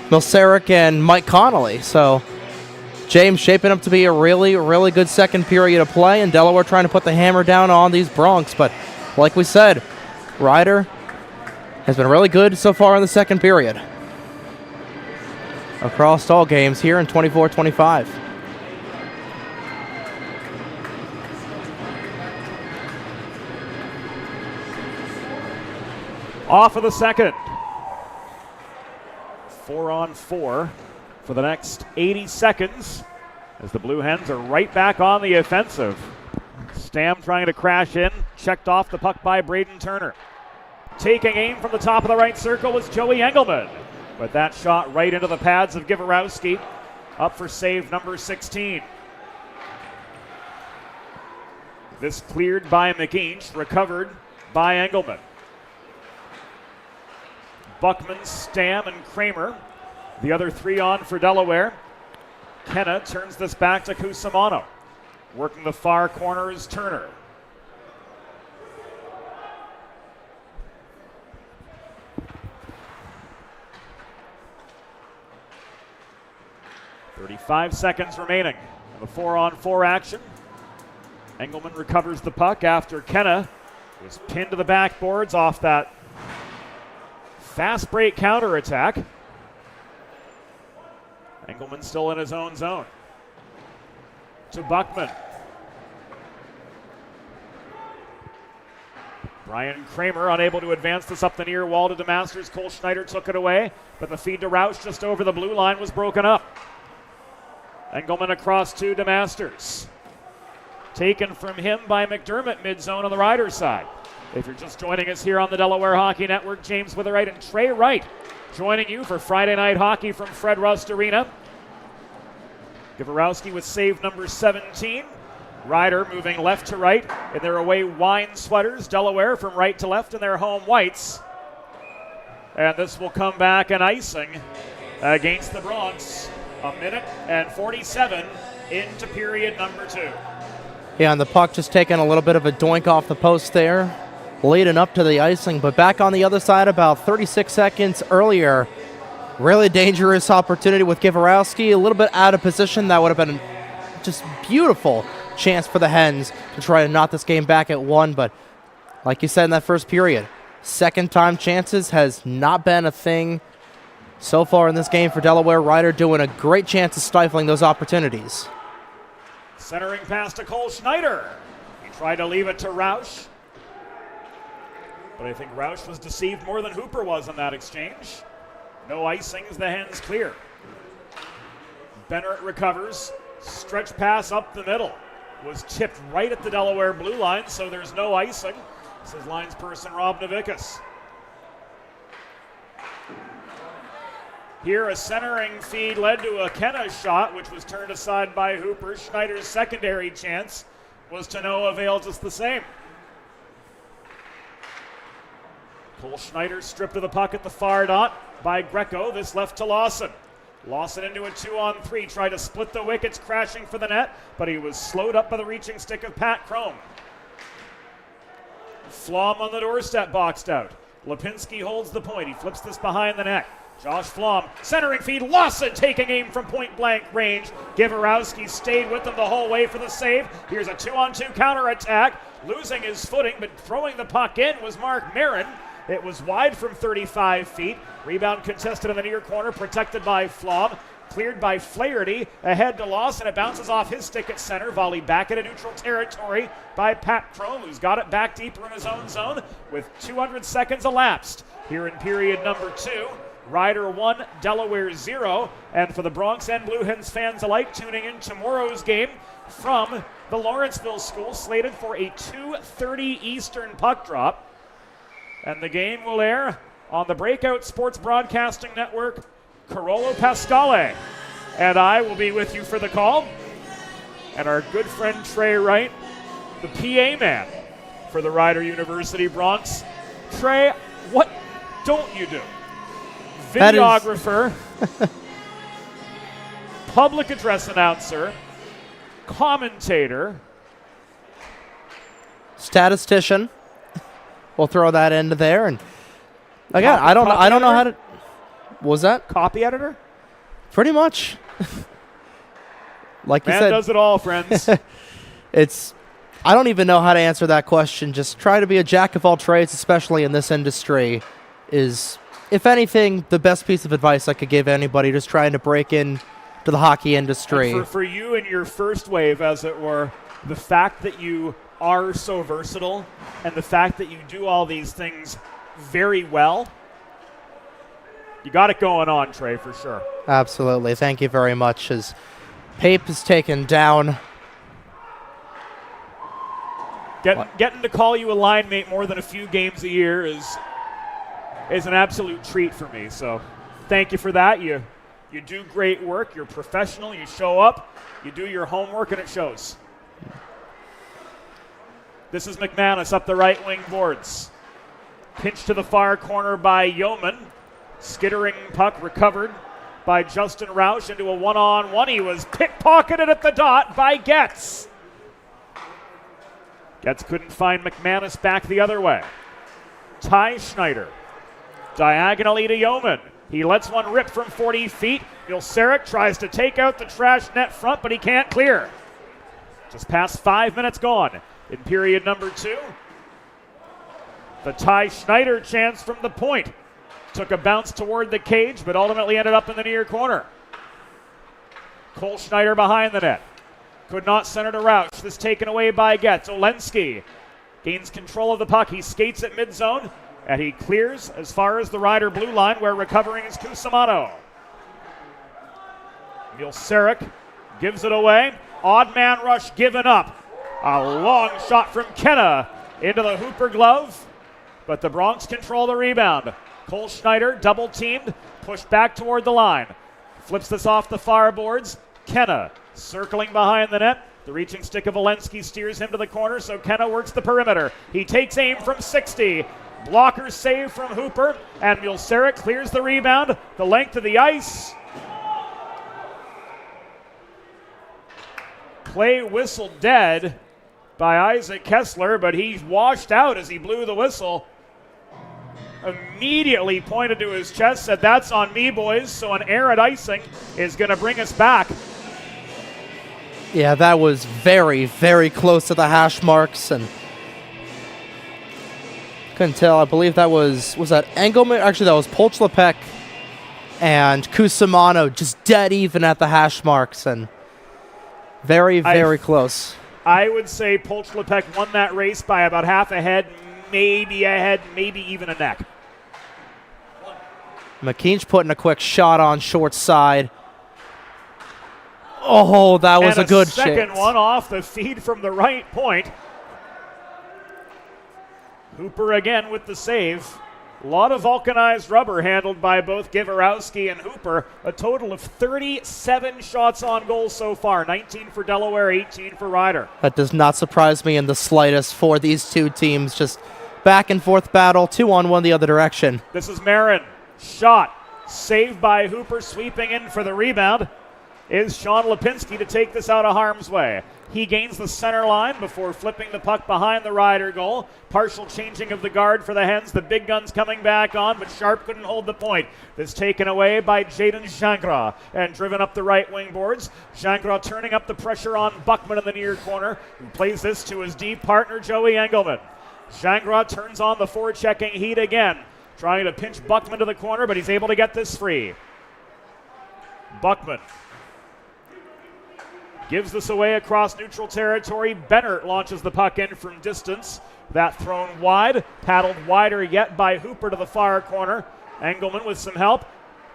Milseric and Mike Connolly. So James shaping up to be a really, really good second period of play, and Delaware trying to put the hammer down on these Broncs. But like we said, Rider has been really good so far in the second period across all games here in 24-25. Off of the second. 4-on-4 for the next 80 seconds as the Blue Hens are right back on the offensive. Stam trying to crash in, checked off the puck by Braden Turner. Taking aim from the top of the right circle was Joey Engelman, but that shot right into the pads of Givarowski, up for save number 16. This cleared by McInch, recovered by Engelman. Buckman, Stam, and Kramer, the other three on for Delaware. Kenna turns this back to Cusimano. Working the far corner is Turner. .35 seconds remaining in the 4-on-4 action. Engelman recovers the puck after Kenna was pinned to the backboards off that fast break counterattack. Engelman still in his own zone. To Buckman. Brian Kramer unable to advance this up the near wall to DeMasters. Cole Schneider took it away, but the feed to Roush just over the blue line was broken up. Engelman across to DeMasters. Taken from him by McDermott mid-zone on the Rider side. If you're just joining us here on the Delaware Hockey Network, James Witherite and Trey Wright joining you for Friday Night Hockey from Fred Rust Arena. Givarowski with save number 17. Rider moving left to right in their away wine sweaters. Delaware from right to left in their home whites. And this will come back an icing against the Broncs. A minute and 47 into period number 2. Yeah, and the puck just taking a little bit of a doink off the post there, leading up to the icing. But back on the other side about 36 seconds earlier, really dangerous opportunity with Givarowski, a little bit out of position. That would have been just beautiful chance for the Hens to try to knock this game back at 1. But like you said in that first period, second time chances has not been a thing so far in this game for Delaware. Rider doing a great chance of stifling those opportunities. Centering pass to Cole Schneider. He tried to leave it to Roush, but I think Roush was deceived more than Hooper was in that exchange. No icing as the Hens clear. Bennett recovers. Stretch pass up the middle. Was tipped right at the Delaware blue line, so there's no icing, says linesperson Rob Novickas. Here, a centering feed led to a Kenna shot, which was turned aside by Hooper. Schneider's secondary chance was to no avail, just the same. Cole Schneider stripped of the puck at the far dot by Greco. This left to Lawson. Lawson into a 2-on-3, tried to split the wickets, crashing for the net, but he was slowed up by the reaching stick of Pat Crome. Flom on the doorstep, boxed out. Lipinski holds the point. He flips this behind the net. Josh Flom, centering feed, Lawson taking aim from point-blank range. Giverowski stayed with them the whole way for the save. Here's a 2-on-2 counterattack. Losing his footing, but throwing the puck in was Mark Marin. It was wide from 35 feet. Rebound contested in the near corner, protected by Flom. Cleared by Flaherty, ahead to Lawson. It bounces off his stick at center. Volley back into neutral territory by Pat Crome, who's got it back deeper in his own zone with 200 seconds elapsed here in period number 2. Rider 1, Delaware 0. And for the Bronx and Blue Hens fans alike tuning in, tomorrow's game from the Lawrenceville School, slated for a 2:30 Eastern puck drop. And the game will air on the Breakout Sports Broadcasting Network. Carolo Pascale and I will be with you for the call. And our good friend Trey Wright, the PA man for the Rider University Bronx. Trey, what don't you do? Videographer, public address announcer, commentator, statistician. We'll throw that into there. And again, I don't know how to. What was that? Copy editor? Pretty much. Like you Man said, does it all, friends. I don't even know how to answer that question. Just try to be a jack of all trades, especially in this industry, is, if anything, the best piece of advice I could give anybody just trying to break in to the hockey industry. For you in your first wave, as it were, the fact that you are so versatile and the fact that you do all these things very well, you got it going on, Trey, for sure. Absolutely. Thank you very much. As Pape is taken down. Getting to call you a line mate more than a few games a year is an absolute treat for me. So thank you for that. You do great work. You're professional. You show up. You do your homework, and it shows. This is McManus up the right wing boards. Pinch to the far corner by Yeoman. Skittering puck recovered by Justin Roush into a one-on-one. He was pickpocketed at the dot by Getz. Getz couldn't find McManus back the other way. Ty Schneider diagonally to Yeoman. He lets one rip from 40 feet. Milseric tries to take out the trash net front, but he can't clear. Just past 5 minutes gone in period number 2. The Ty Schneider chance from the point. Took a bounce toward the cage, but ultimately ended up in the near corner. Cole Schneider behind the net. Could not center to Roush. This taken away by Getz. Olensky gains control of the puck. He skates at mid-zone, and he clears as far as the Rider blue line, where recovering is Cusimano. Milseric gives it away. Odd man rush given up. A long shot from Kenna into the Hooper glove, but the Bronx control the rebound. Cole Schneider, double teamed, pushed back toward the line. Flips this off the far boards. Kenna circling behind the net. The reaching stick of Valensky steers him to the corner, so Kenna works the perimeter. He takes aim from 60. Blocker save from Hooper, and Milseric clears the rebound. The length of the ice. Play whistle dead by Isaac Kessler, but he's washed out as he blew the whistle. Immediately pointed to his chest, said, "That's on me, boys." So an error at icing is going to bring us back. Yeah, that was very, very close to the hash marks, and couldn't tell. I believe that was that Engelman? Actually, that was Polchlepek and Cusimano just dead even at the hash marks, and very, very close. I would say Polchlepek won that race by about half a head, maybe even a neck. McKean's putting a quick shot on short side. Oh, that was a good chance. Second one off the feed from the right point. Hooper again with the save. A lot of vulcanized rubber handled by both Giverowski and Hooper. A total of 37 shots on goal so far. 19 for Delaware, 18 for Rider. That does not surprise me in the slightest for these two teams. Just back and forth battle, 2-on-1 the other direction. This is Marin. Shot. Saved by Hooper, sweeping in for the rebound is Sean Lipinski to take this out of harm's way. He gains the center line before flipping the puck behind the Rider goal. Partial changing of the guard for the Hens. The big guns coming back on, but Sharp couldn't hold the point. This taken away by Jaden Gingras and driven up the right wing boards. Gingras turning up the pressure on Buckman in the near corner, who plays this to his deep partner, Joey Engelman. Gingras turns on the forechecking heat again, trying to pinch Buckman to the corner, but he's able to get this free. Buckman gives this away across neutral territory. Bennert launches the puck in from distance. That thrown wide, paddled wider yet by Hooper to the far corner. Engelman with some help.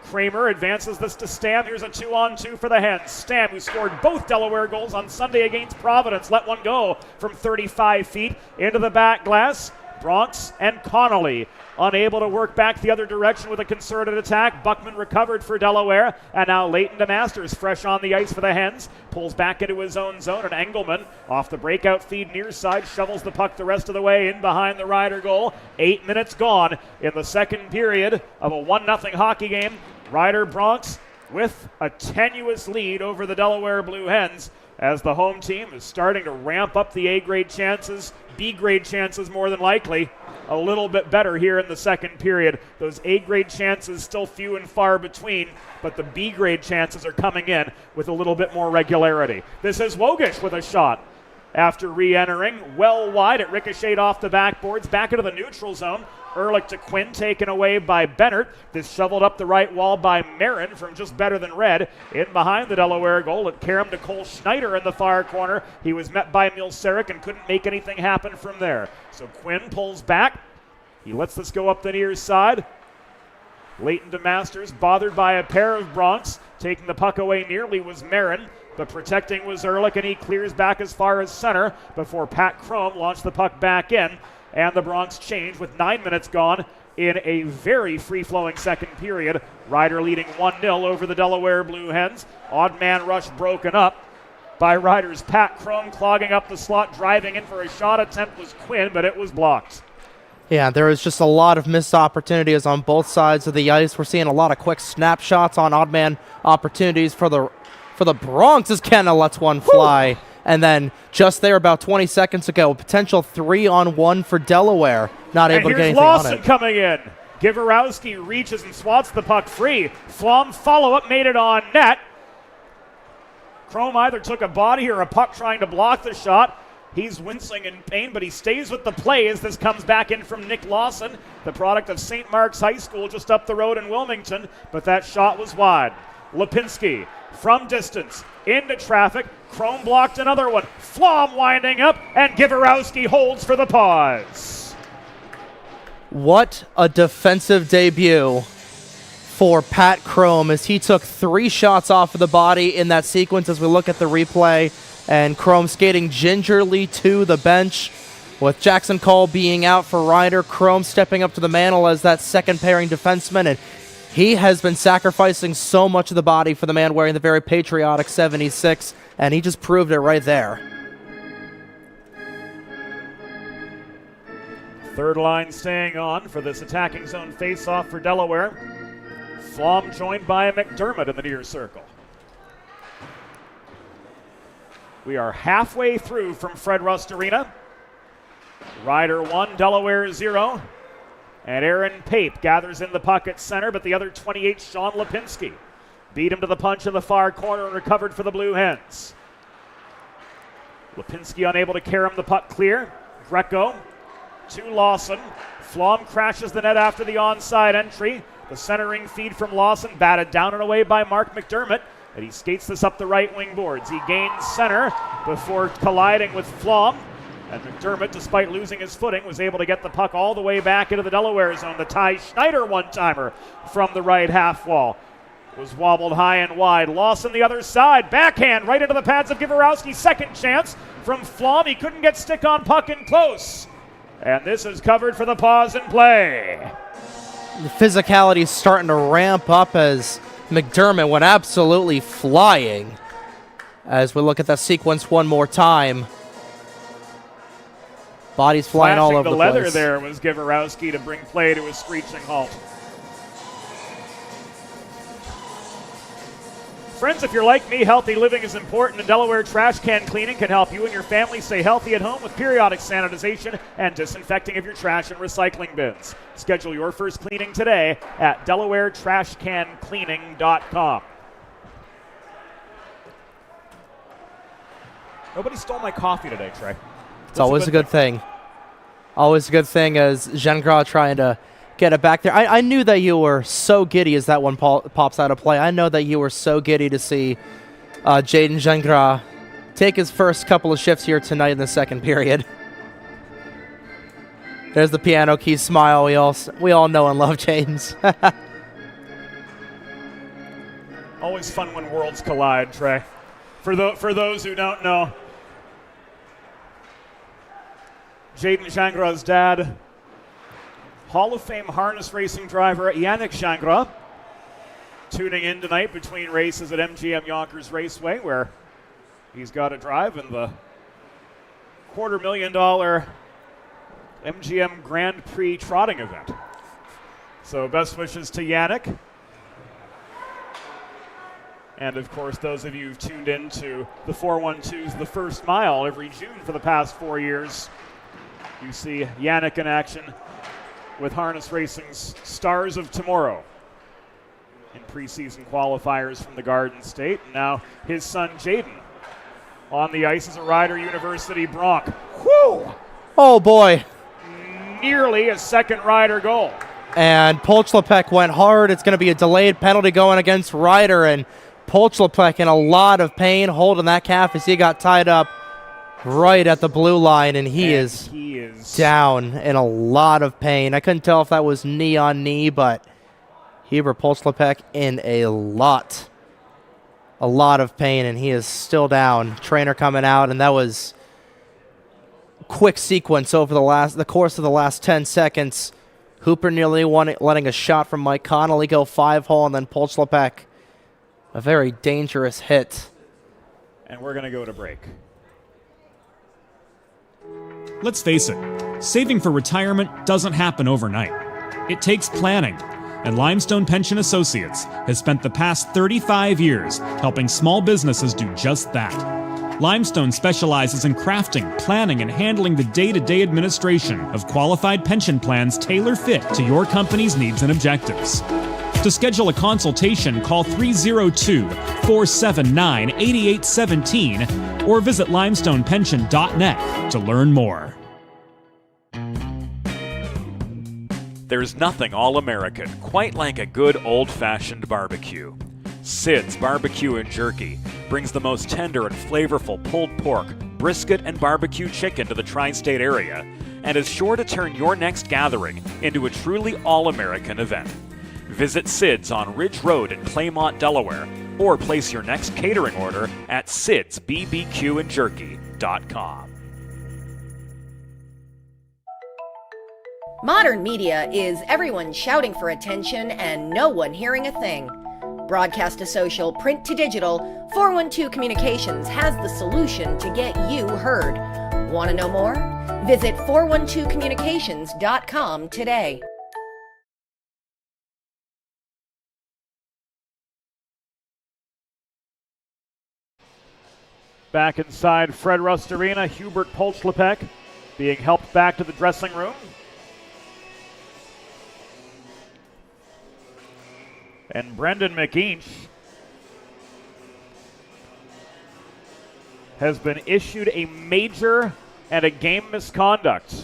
Kramer advances this to Stam. Here's a 2-on-2 for the Hens. Stam, who scored both Delaware goals on Sunday against Providence, let one go from 35 feet into the back glass. Bronx and Connolly unable to work back the other direction with a concerted attack. Buckman recovered for Delaware, and now Leighton DeMasters fresh on the ice for the Hens. Pulls back into his own zone, and Engelman off the breakout feed near side shovels the puck the rest of the way in behind the Rider goal. 8 minutes gone in the second period of a 1-0 hockey game. Rider Bronx with a tenuous lead over the Delaware Blue Hens, as the home team is starting to ramp up the A-grade chances, B-grade chances more than likely, a little bit better here in the second period. Those A-grade chances still few and far between, but the B-grade chances are coming in with a little bit more regularity. This is Wogish with a shot. After re-entering, well wide, it ricocheted off the backboards, back into the neutral zone. Ehrlich to Quinn, taken away by Bennert. This shoveled up the right wall by Marin from just better than red. In behind the Delaware goal, it caromed to Cole Schneider in the far corner. He was met by Milseric and couldn't make anything happen from there. So Quinn pulls back. He lets this go up the near side. Leighton DeMasters, bothered by a pair of Bronx. Taking the puck away nearly was Marin, but protecting was Ehrlich, and he clears back as far as center before Pat Crome launched the puck back in. And the Bronx change with 9 minutes gone in a very free-flowing second period. Rider leading 1-0 over the Delaware Blue Hens. Odd man rush broken up by Rider's Pat Crome, clogging up the slot, driving in for a shot attempt was Quinn, but it was blocked. Yeah, there is just a lot of missed opportunities on both sides of the ice. We're seeing a lot of quick snapshots on odd man opportunities for the Bronx as Kenna lets one fly. And then just there about 20 seconds ago, a potential 3-on-1 for Delaware. Not able to get anything Lawson on it. Coming in. Givorowski reaches and swats the puck free. Flom follow-up made it on net. Crome either took a body or a puck trying to block the shot. He's wincing in pain, but he stays with the play as this comes back in from Nick Lawson, the product of St. Mark's High School just up the road in Wilmington, but that shot was wide. Lipinski from distance into traffic. Crome blocked another one. Flom winding up, and Givorowski holds for the pause. What a defensive debut for Pat Crome as he took 3 shots off of the body in that sequence as we look at the replay. And Crome skating gingerly to the bench. With Jackson Cole being out for Rider, Crome stepping up to the mantle as that second pairing defenseman. And he has been sacrificing so much of the body for the man wearing the very patriotic 76, and he just proved it right there. Third line staying on for this attacking zone face-off for Delaware. Flom joined by McDermott in the near circle. We are halfway through from Fred Rust Arena. Rider 1, Delaware 0. And Aaron Pape gathers in the puck at center, but the other 28, Sean Lipinski, beat him to the punch in the far corner and recovered for the Blue Hens. Lipinski unable to carry him the puck clear. Greco to Lawson. Flom crashes the net after the onside entry. The centering feed from Lawson batted down and away by Mark McDermott, and he skates this up the right wing boards. He gains center before colliding with Flom. And McDermott, despite losing his footing, was able to get the puck all the way back into the Delaware zone. The Ty Schneider one-timer from the right half wall was wobbled high and wide. Lawson the other side. Backhand right into the pads of Givorowski. Second chance from Flom. He couldn't get stick on puck in close. And this is covered for the pause and play. The physicality is starting to ramp up as McDermott went absolutely flying. As we look at that sequence one more time. Bodies flying all over the place. The leather there was Givorowski to bring play to a screeching halt. Friends, if you're like me, healthy living is important, and Delaware Trash Can Cleaning can help you and your family stay healthy at home with periodic sanitization and disinfecting of your trash and recycling bins. Schedule your first cleaning today at DelawareTrashCanCleaning.com. Nobody stole my coffee today, Trey. It's always a good thing. Always a good thing as Gingras trying to get it back there. I knew that you were so giddy as that one pops out of play. I know that you were so giddy to see Jaden Gingras take his first couple of shifts here tonight in the second period. There's the piano key smile. We all know and love Jaden's. Always fun when worlds collide, Trey. For those who don't know, Jaden Gingras' dad, Hall of Fame harness racing driver Yannick Gingras, tuning in tonight between races at MGM Yonkers Raceway, where he's got to drive in the $250,000 MGM Grand Prix trotting event. So best wishes to Yannick. And of course, those of you who've tuned in to the 412's The First Mile every June for the past 4 years, you see Yannick in action with harness racing's Stars of Tomorrow in preseason qualifiers from the Garden State. And now his son Jaden on the ice as a Rider University Bronc. Whew! Oh boy. Nearly a second Rider goal. And Polchlepek went hard. It's going to be a delayed penalty going against Rider, and Polchlepek in a lot of pain holding that calf as he got tied up right at the blue line, and he is down in a lot of pain. I couldn't tell if that was knee on knee, but Huber Polchlepek in a lot of pain, and he is still down. Trainer coming out, and that was quick sequence over the course of the last 10 seconds. Hooper nearly letting a shot from Mike Connolly go 5-hole, and then Polchlepek, a very dangerous hit. And we're going to go to break. Let's face it, saving for retirement doesn't happen overnight. It takes planning, and Limestone Pension Associates has spent the past 35 years helping small businesses do just that. Limestone specializes in crafting, planning, and handling the day-to-day administration of qualified pension plans tailor-fit to your company's needs and objectives. To schedule a consultation, call 302-479-8817 or visit limestonepension.net to learn more. There's nothing all-American quite like a good old-fashioned barbecue. Sid's Barbecue and Jerky brings the most tender and flavorful pulled pork, brisket, and barbecue chicken to the tri-state area and is sure to turn your next gathering into a truly all-American event. Visit Sid's on Ridge Road in Claymont, Delaware, or place your next catering order at sidsbbqandjerky.com. Modern media is everyone shouting for attention and no one hearing a thing. Broadcast to social, print to digital, 412 Communications has the solution to get you heard. Want to know more? Visit 412communications.com today. Back inside Fred Rust Arena, Hubert Polchlepek being helped back to the dressing room. And Brendan McInch has been issued a major and a game misconduct.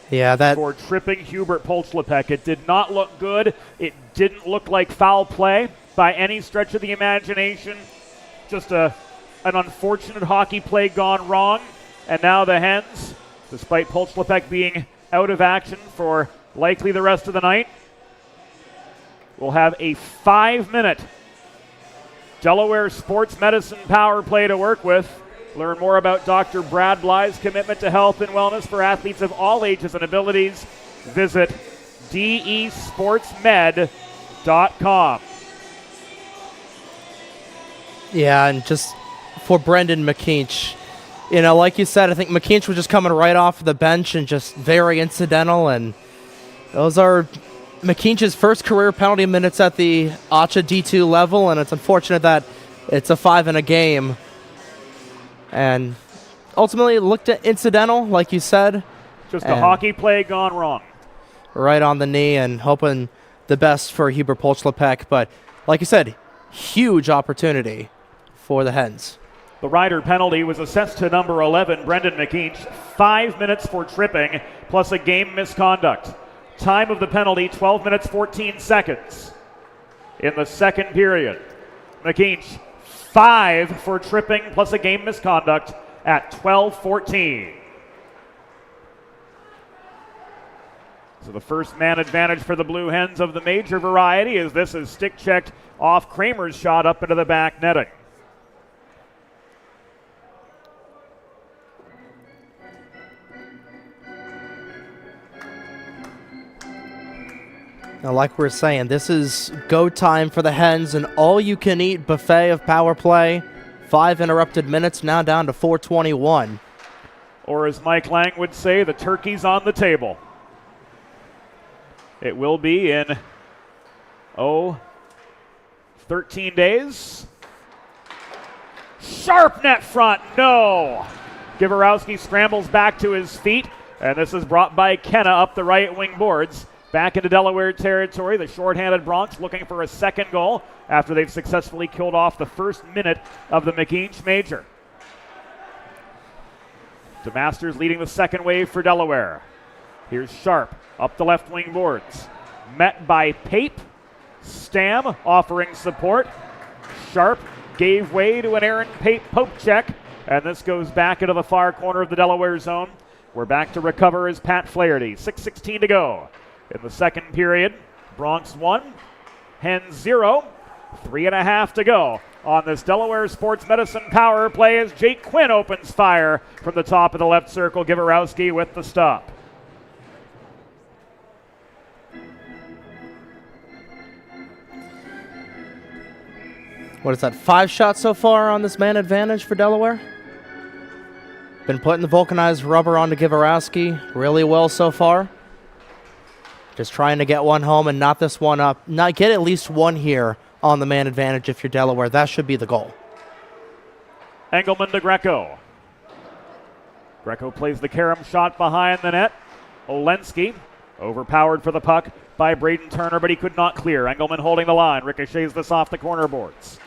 For tripping Hubert Polchlepek. It did not look good. It didn't look like foul play by any stretch of the imagination. Just an unfortunate hockey play gone wrong. And now the Hens, despite Polchlepek being out of action for likely the rest of the night, will have a 5-minute Delaware sports medicine power play to work with. Learn more about Dr. Brad Bly's commitment to health and wellness for athletes of all ages and abilities. Visit desportsmed.com. Yeah, and just for Brendan McInch, you know, like you said, I think McInch was just coming right off the bench and just very incidental, and those are McKeach's first career penalty minutes at the ACHA D2 level, and it's unfortunate that it's a 5 in a game. And ultimately looked at incidental, like you said. Just a hockey play gone wrong. Right on the knee, and hoping the best for Hubert Polchlepek. But like you said, huge opportunity for the Hens. The rider penalty was assessed to number 11, Brendan McKeach. 5 minutes for tripping, plus a game misconduct. Time of the penalty, 12 minutes, 14 seconds. In the second period, McKeach, 5 for tripping, plus a game misconduct at 12:14. So the first man advantage for the Blue Hens of the major variety, as this is stick-checked off Kramer's shot up into the back netting. Now, like we were saying, this is go time for the Hens, an all-you-can-eat buffet of power play. 5 interrupted minutes, now down to 4:21. Or as Mike Lang would say, the turkey's on the table. It will be in, 13 days. Sharp net front, no! Givarowski scrambles back to his feet, and this is brought by Kenna up the right wing boards. Back into Delaware territory, the shorthanded Bronx looking for a second goal after they've successfully killed off the first minute of the McKeach Major. DeMasters leading the second wave for Delaware. Here's Sharp up the left wing boards. Met by Pape. Stam offering support. Sharp gave way to an Aaron Pape poke check, and this goes back into the far corner of the Delaware zone. We're back to recover as Pat Flaherty. 6:16 to go. In the second period, Bronx 1, Hens 0, 3.5 to go on this Delaware Sports Medicine power play as Jake Quinn opens fire from the top of the left circle. Givarowski with the stop. What is that, 5 shots so far on this man advantage for Delaware? Been putting the vulcanized rubber onto Givarowski really well so far. Just trying to get one home and knot this one up. Not get at least one here on the man advantage if you're Delaware. That should be the goal. Engelman to Greco. Greco plays the carom shot behind the net. Olensky overpowered for the puck by Braden Turner, but he could not clear. Engelman holding the line. Ricochets this off the corner boards.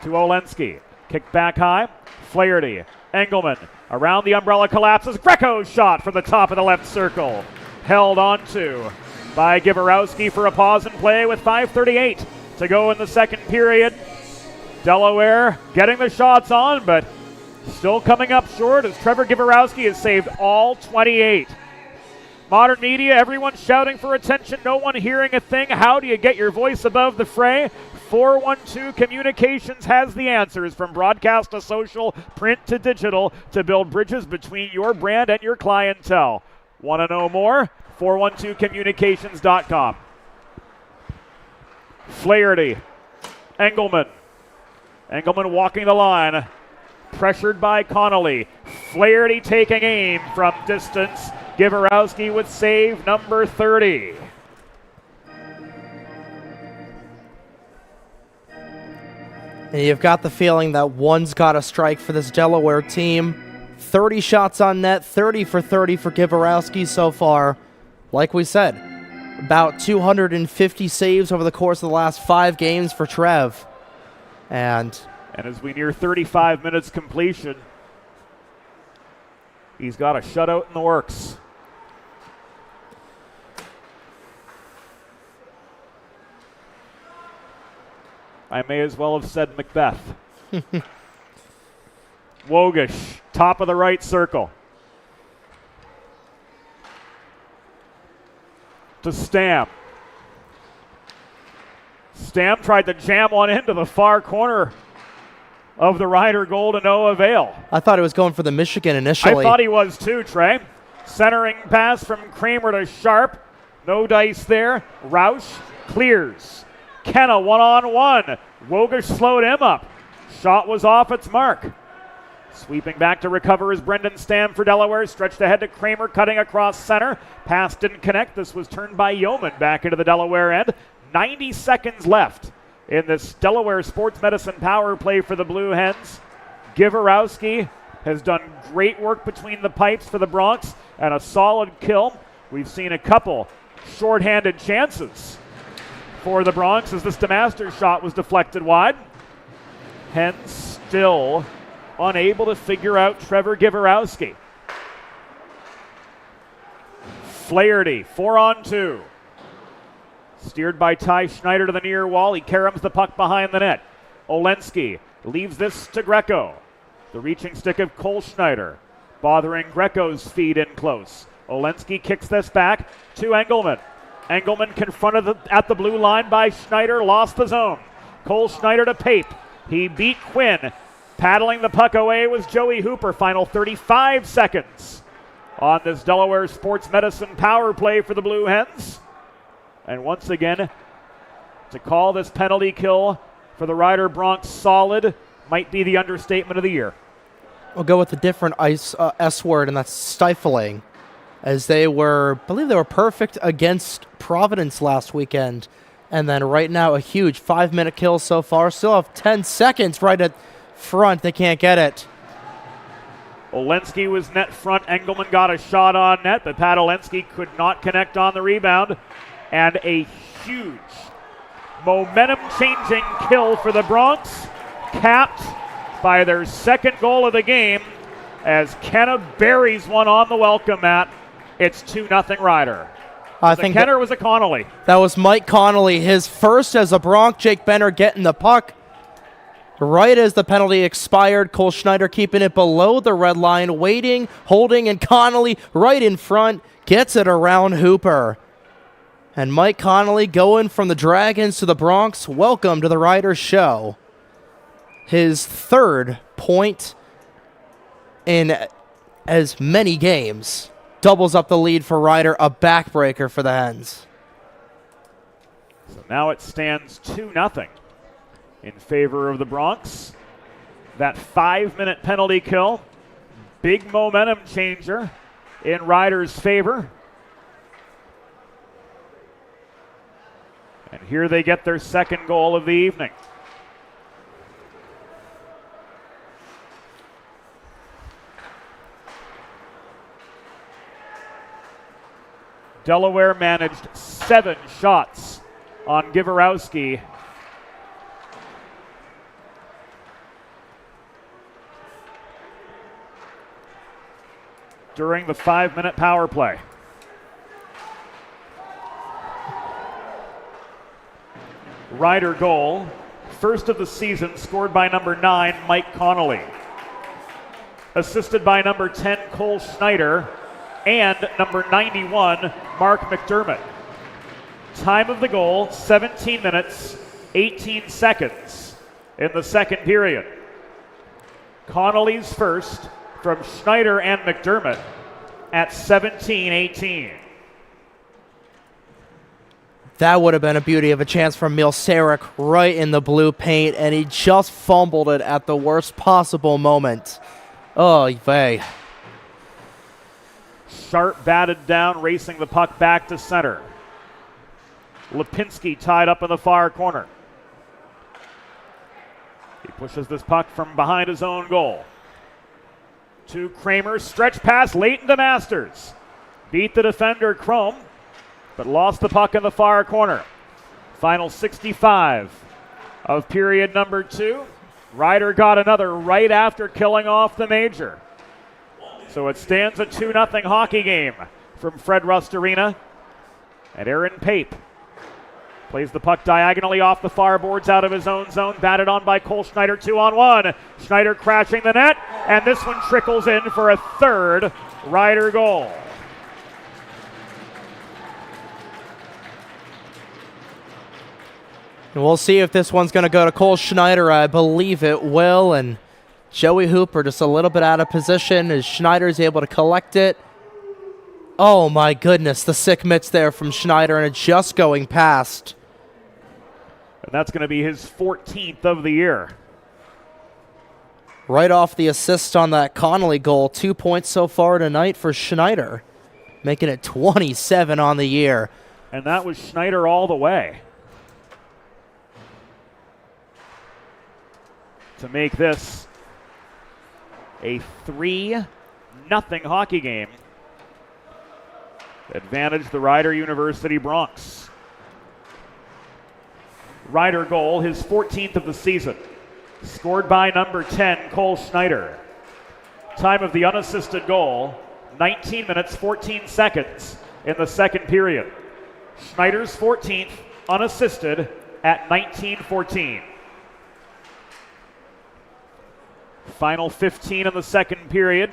To Olensky. Kicked back high. Flaherty. Engelman around the umbrella collapses. Greco's shot from the top of the left circle. Held on to by Givarowski for a pause in play with 5:38 to go in the second period. Delaware getting the shots on, but still coming up short as Trevor Givarowski has saved all 28. Modern media, everyone shouting for attention, no one hearing a thing. How do you get your voice above the fray? 412 Communications has the answers, from broadcast to social, print to digital, to build bridges between your brand and your clientele. Want to know more? 412communications.com. Flaherty. Engelman. Engelman walking the line. Pressured by Connolly. Flaherty taking aim from distance. Givarowski with save number 30. And you've got the feeling that one's got to strike for this Delaware team. 30 shots on net, 30 for 30 for Givarowski so far. Like we said, about 250 saves over the course of the last 5 games for Trev. And as we near 35 minutes completion, he's got a shutout in the works. I may as well have said Macbeth. Wogish, top of the right circle. To Stam. Stam tried to jam one into the far corner of the Ryder goal to no avail. I thought he was going for the Michigan initially. I thought he was too, Trey. Centering pass from Kramer to Sharp. No dice there. Roush clears. Kenna one-on-one. Wogish slowed him up. Shot was off its mark. Sweeping back to recover is Brendan Stam for Delaware. Stretched ahead to Kramer, cutting across center. Pass didn't connect. This was turned by Yeoman back into the Delaware end. 90 seconds left in this Delaware Sports Medicine power play for the Blue Hens. Giverowski has done great work between the pipes for the Bronx and a solid kill. We've seen a couple shorthanded chances for the Bronx as this DeMaster shot was deflected wide. Hens still unable to figure out Trevor Giverowski. Flaherty, 4-on-2. Steered by Ty Schneider to the near wall. He caroms the puck behind the net. Olensky leaves this to Greco. The reaching stick of Cole Schneider, bothering Greco's feet in close. Olensky kicks this back to Engelman. Engelman confronted at the blue line by Schneider, lost the zone. Cole Schneider to Pape. He beat Quinn. Paddling the puck away was Joey Hooper. Final 35 seconds on this Delaware Sports Medicine power play for the Blue Hens. And once again, to call this penalty kill for the Rider Bronx solid might be the understatement of the year. We'll go with a different S word, and that's stifling, as I believe they were perfect against Providence last weekend. And then right now, a huge 5-minute kill so far. Still have 10 seconds right at front. They can't get it. Olensky was net front. Engelman got a shot on net, but Pat Olensky could not connect on the rebound. And a huge momentum-changing kill for the Bronx, capped by their second goal of the game as Kenna buries one on the welcome mat. It's 2-0 Rider. I think Kenner was a Connolly. That was Mike Connolly, his first as a Bronx. Jake Benner getting the puck right as the penalty expired. Cole Schneider keeping it below the red line, waiting, holding, and Connolly right in front gets it around Hooper. And Mike Connolly going from the Dragons to the Bronx. Welcome to the Riders show. His third point in as many games. Doubles up the lead for Rider, a backbreaker for the Hens. So now it stands 2-0 in favor of the Bronx. That 5-minute penalty kill, big momentum changer in Rider's favor. And here they get their second goal of the evening. Delaware managed 7 shots on Giverowski. During the 5-minute power play. Rider goal, first of the season, scored by number 9, Mike Connolly. Assisted by number 10, Cole Schneider, and number 91, Mark McDermott. Time of the goal, 17 minutes, 18 seconds in the second period. Connolly's first from Schneider and McDermott at 17-18. That would have been a beauty of a chance from Milsarek right in the blue paint, and he just fumbled it at the worst possible moment. Oh, vey. Sharp batted down, racing the puck back to center. Lipinski tied up in the far corner. He pushes this puck from behind his own goal. To Kramer, stretch pass late into Masters. Beat the defender Chrome, but lost the puck in the far corner. Final 65 of period number 2. Rider got another right after killing off the Major. So it stands a 2-0 hockey game from Fred Rust Arena. And Aaron Pape plays the puck diagonally off the far boards out of his own zone. Batted on by Cole Schneider, 2-on-1. Schneider crashing the net, and this one trickles in for a third Rider goal. And we'll see if this one's going to go to Cole Schneider. I believe it will. And Joey Hooper just a little bit out of position as Schneider's able to collect it. Oh my goodness, the sick mitts there from Schneider, and it's just going past. And that's going to be his 14th of the year. right off the assist on that Connolly goal. 2 points so far tonight for Schneider, making it 27 on the year. And that was Schneider all the way to make this a 3-0 hockey game. Advantage the Rider University Bronx. Rider goal, his 14th of the season. Scored by number 10, Cole Schneider. Time of the unassisted goal, 19 minutes, 14 seconds in the second period. Schneider's 14th, unassisted at 19:14. Final 15 in the second period.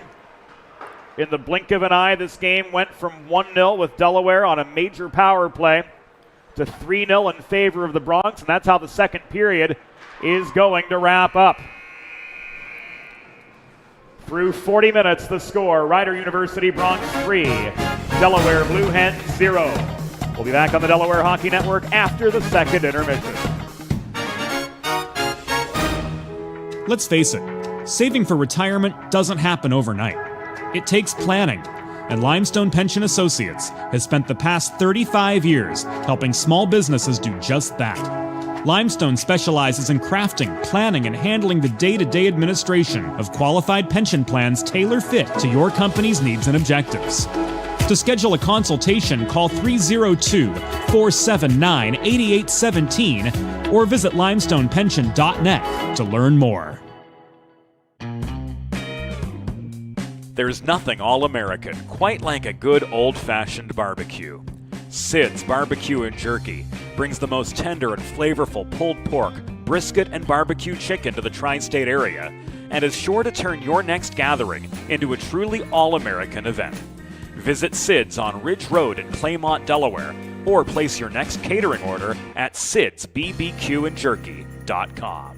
In the blink of an eye, this game went from 1-0 with Delaware on a major power play to 3-0 in favor of the Bronx, and that's how the second period is going to wrap up. Through 40 minutes, the score, Rider University Bronx 3, Delaware Blue Hens 0. We'll be back on the Delaware Hockey Network after the second intermission. Let's face it, saving for retirement doesn't happen overnight. It takes planning, and Limestone Pension Associates has spent the past 35 years helping small businesses do just that. Limestone specializes in crafting, planning, and handling the day-to-day administration of qualified pension plans tailor-fit to your company's needs and objectives. To schedule a consultation, call 302-479-8817 or visit limestonepension.net to learn more. There's nothing all-American quite like a good old-fashioned barbecue. Sid's Barbecue and Jerky brings the most tender and flavorful pulled pork, brisket, and barbecue chicken to the tri-state area and is sure to turn your next gathering into a truly all-American event. Visit Sid's on Ridge Road in Claymont, Delaware, or place your next catering order at sidsbbqandjerky.com.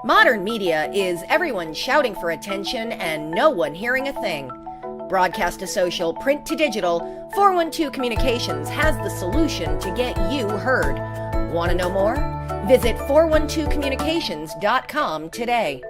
Modern media is everyone shouting for attention and no one hearing a thing. Broadcast to social, print to digital, 412 Communications has the solution to get you heard. Want to know more? Visit 412communications.com today.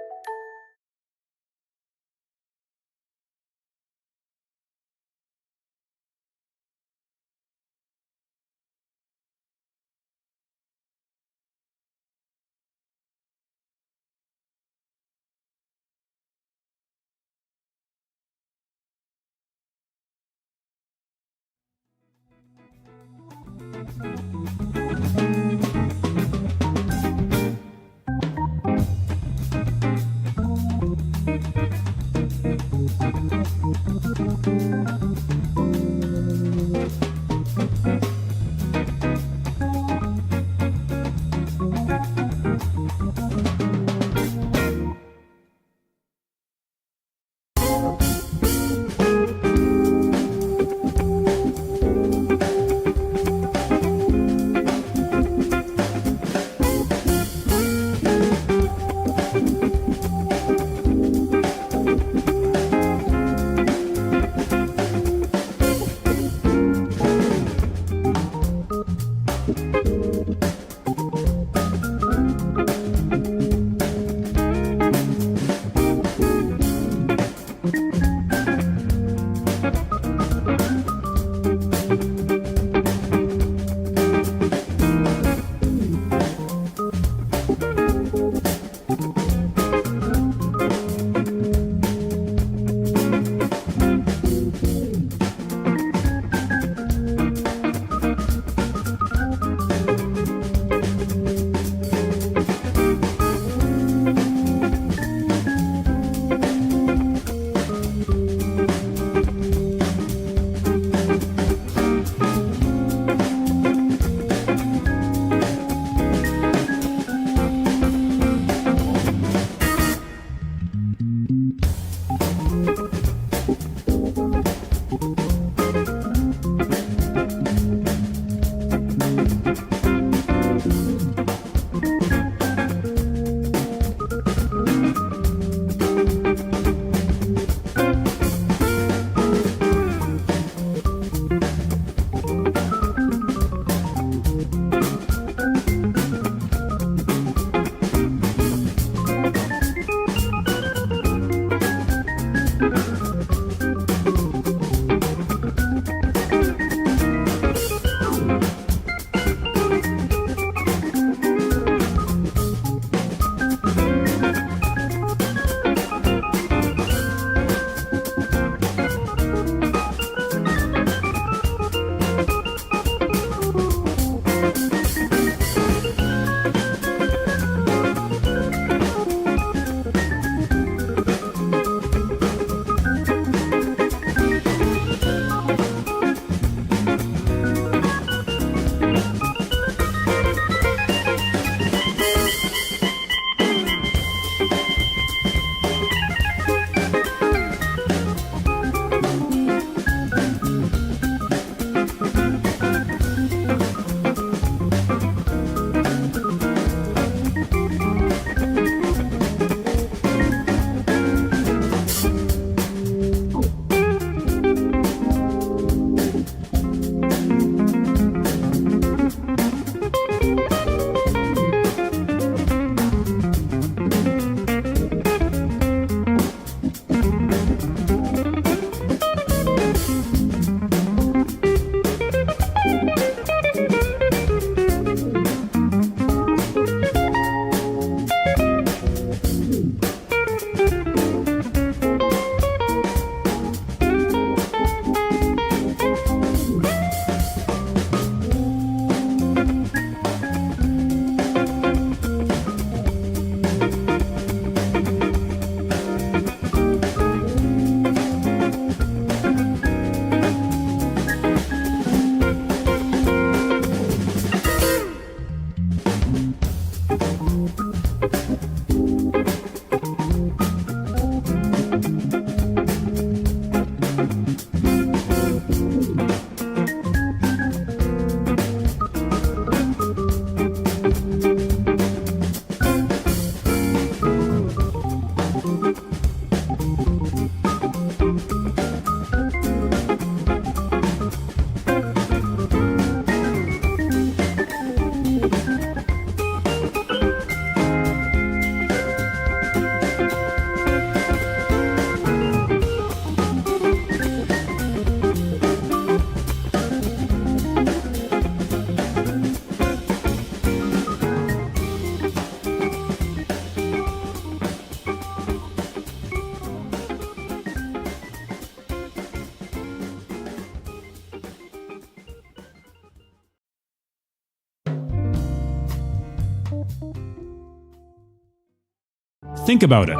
Think about it.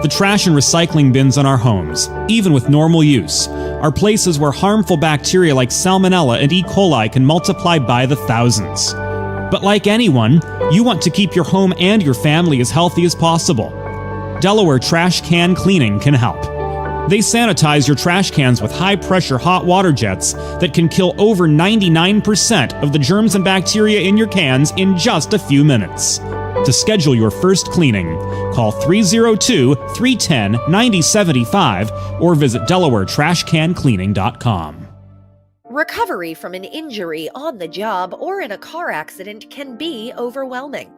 The trash and recycling bins in our homes, even with normal use, are places where harmful bacteria like Salmonella and E. coli can multiply by the thousands. But like anyone, you want to keep your home and your family as healthy as possible. Delaware Trash Can Cleaning can help. They sanitize your trash cans with high-pressure hot water jets that can kill over 99% of the germs and bacteria in your cans in just a few minutes. To schedule your first cleaning, call 302-310-9075 or visit DelawareTrashCanCleaning.com. Recovery from an injury on the job or in a car accident can be overwhelming.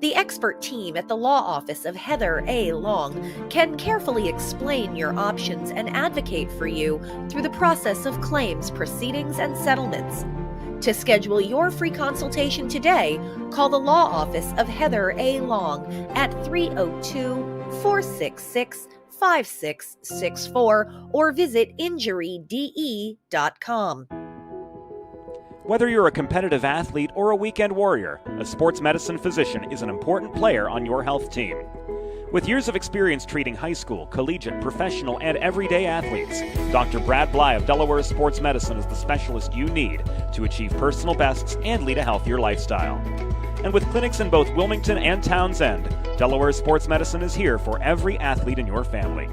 The expert team at the law office of Heather A. Long can carefully explain your options and advocate for you through the process of claims, proceedings, and settlements. To schedule your free consultation today, call the law office of Heather A. Long at 302-466-5664 or visit injuryde.com. Whether you're a competitive athlete or a weekend warrior, a sports medicine physician is an important player on your health team. With years of experience treating high school, collegiate, professional, and everyday athletes, Dr. Brad Bly of Delaware Sports Medicine is the specialist you need to achieve personal bests and lead a healthier lifestyle. And with clinics in both Wilmington and Townsend, Delaware Sports Medicine is here for every athlete in your family.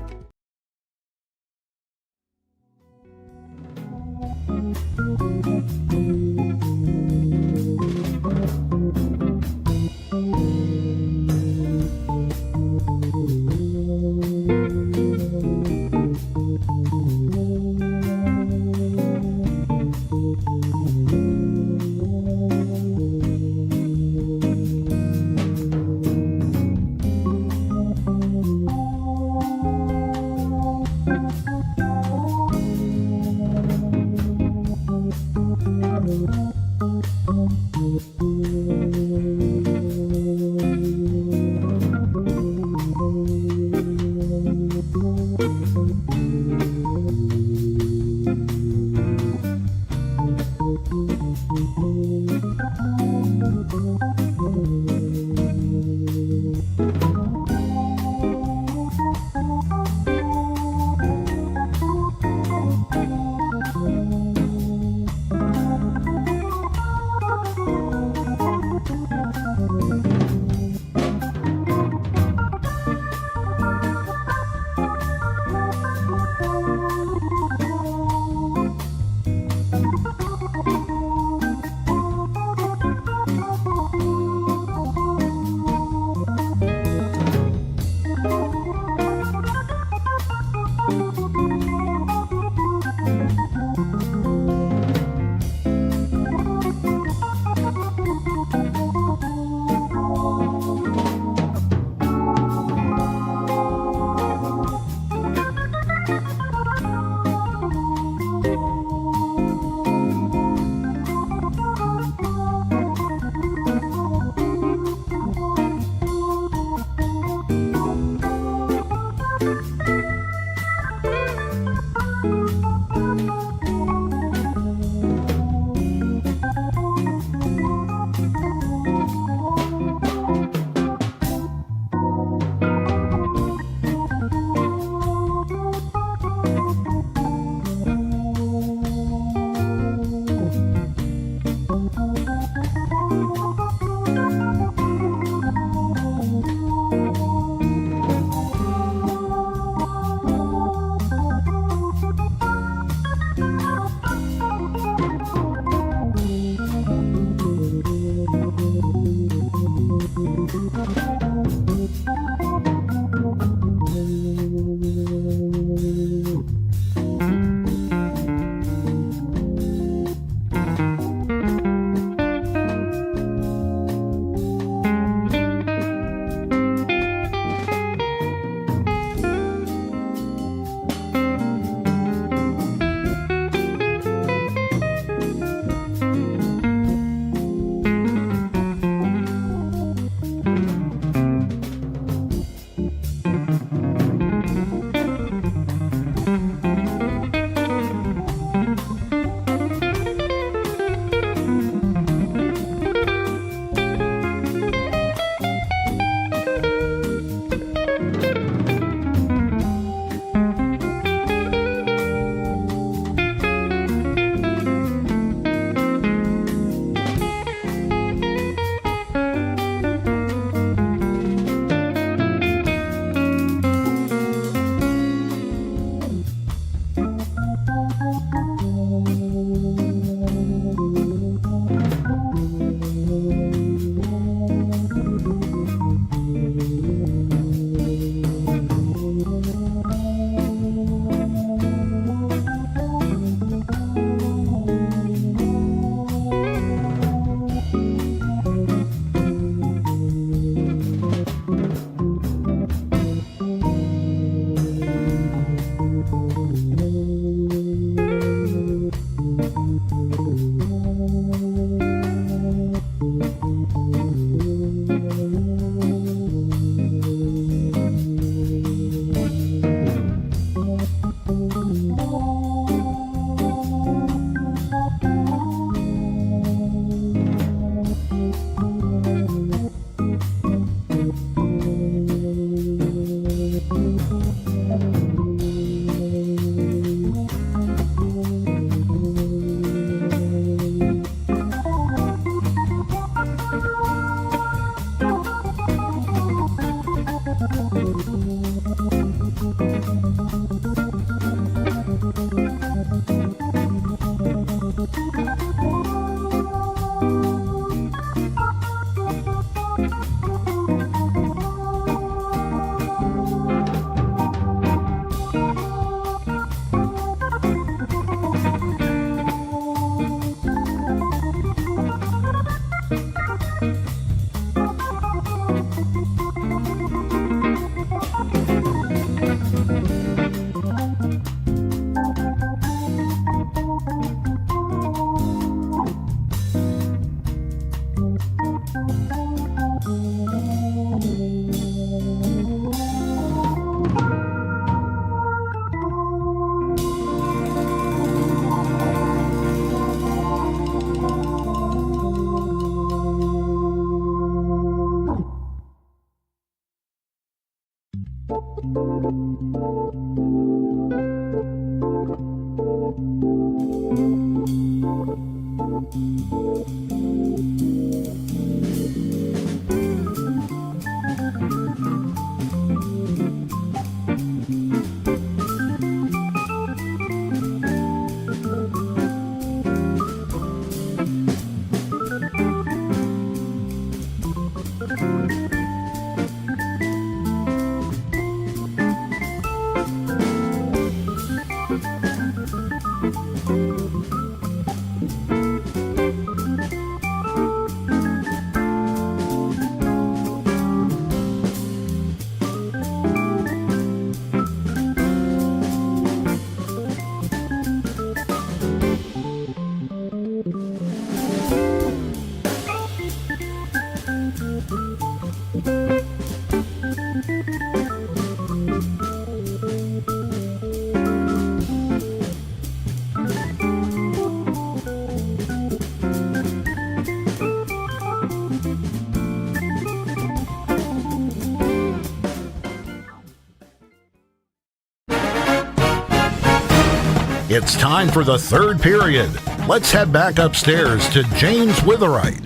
It's time for the third period. Let's head back upstairs to James Witherite.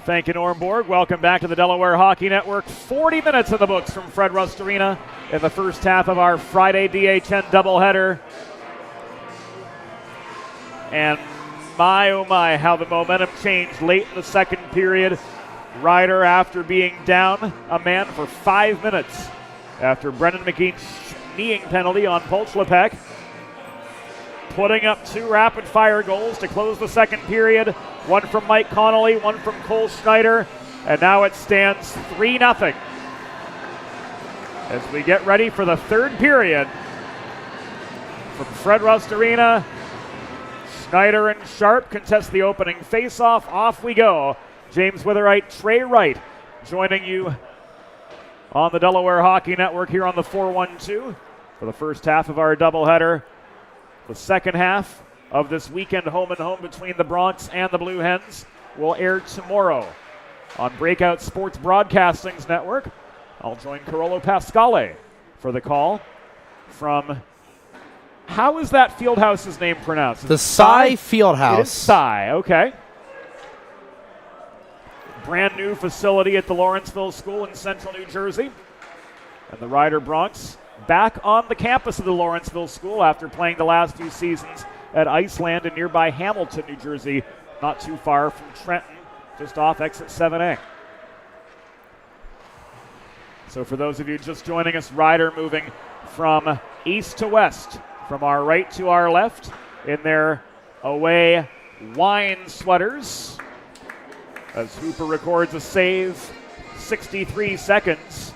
Thank you, Norm Borg. Welcome back to the Delaware Hockey Network. 40 minutes in the books from Fred Rust Arena in the first half of our Friday DHN doubleheader. And my, oh my, how the momentum changed late in the second period. Ryder, after being down a man for 5 minutes after Brendan McGee's kneeing penalty on Polchlepek, putting up 2 rapid-fire goals to close the second period. One from Mike Connolly, one from Cole Schneider, and now it stands 3-0. As we get ready for the third period from Fred Rust Arena, Schneider and Sharp contest the opening face-off. Off we go. James Witherite, Trey Wright joining you on the Delaware Hockey Network here on the 412 for the first half of our doubleheader. The second half of this weekend home and home between the Bronx and the Blue Hens will air tomorrow on Breakout Sports Broadcasting's network. I'll join Carolo Pascale for the call from, how is that fieldhouse's name pronounced? The Cy Fieldhouse. It is Cy, okay. Brand new facility at the Lawrenceville School in central New Jersey. And the Ryder Bronx back on the campus of the Lawrenceville School after playing the last few seasons at Iceland in nearby Hamilton, New Jersey, not too far from Trenton, just off exit 7A. So for those of you just joining us, Ryder moving from east to west, from our right to our left, in their away wine sweaters, as Hooper records a save, 63 seconds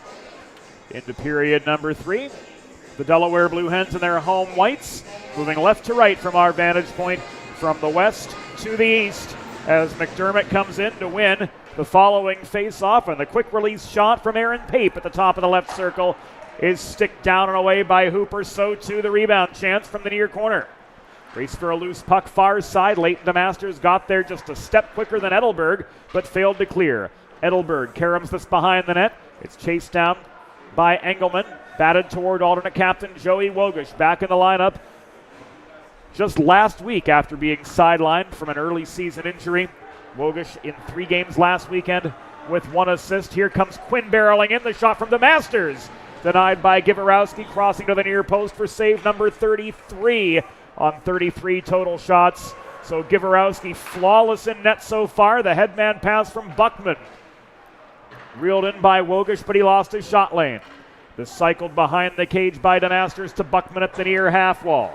into period number 3. The Delaware Blue Hens in their home whites, moving left to right from our vantage point, from the west to the east, as McDermott comes in to win the following face-off, and the quick release shot from Aaron Pape at the top of the left circle is sticked down and away by Hooper. So too the rebound chance from the near corner. Race for a loose puck far side. Leighton DeMasters got there just a step quicker than Edelberg, but failed to clear. Edelberg caroms this behind the net. It's chased down by Engelman. Batted toward alternate captain Joey Wogish, back in the lineup just last week after being sidelined from an early season injury. Wogish in 3 games last weekend with 1 assist. Here comes Quinn barreling in. The shot from DeMasters, denied by Givarowski, crossing to the near post for save number 33 on 33 total shots. So Givarowski flawless in net so far. The headman pass from Buckman, reeled in by Wogish, but he lost his shot lane. This cycled behind the cage by DeMasters to Buckman at the near half wall.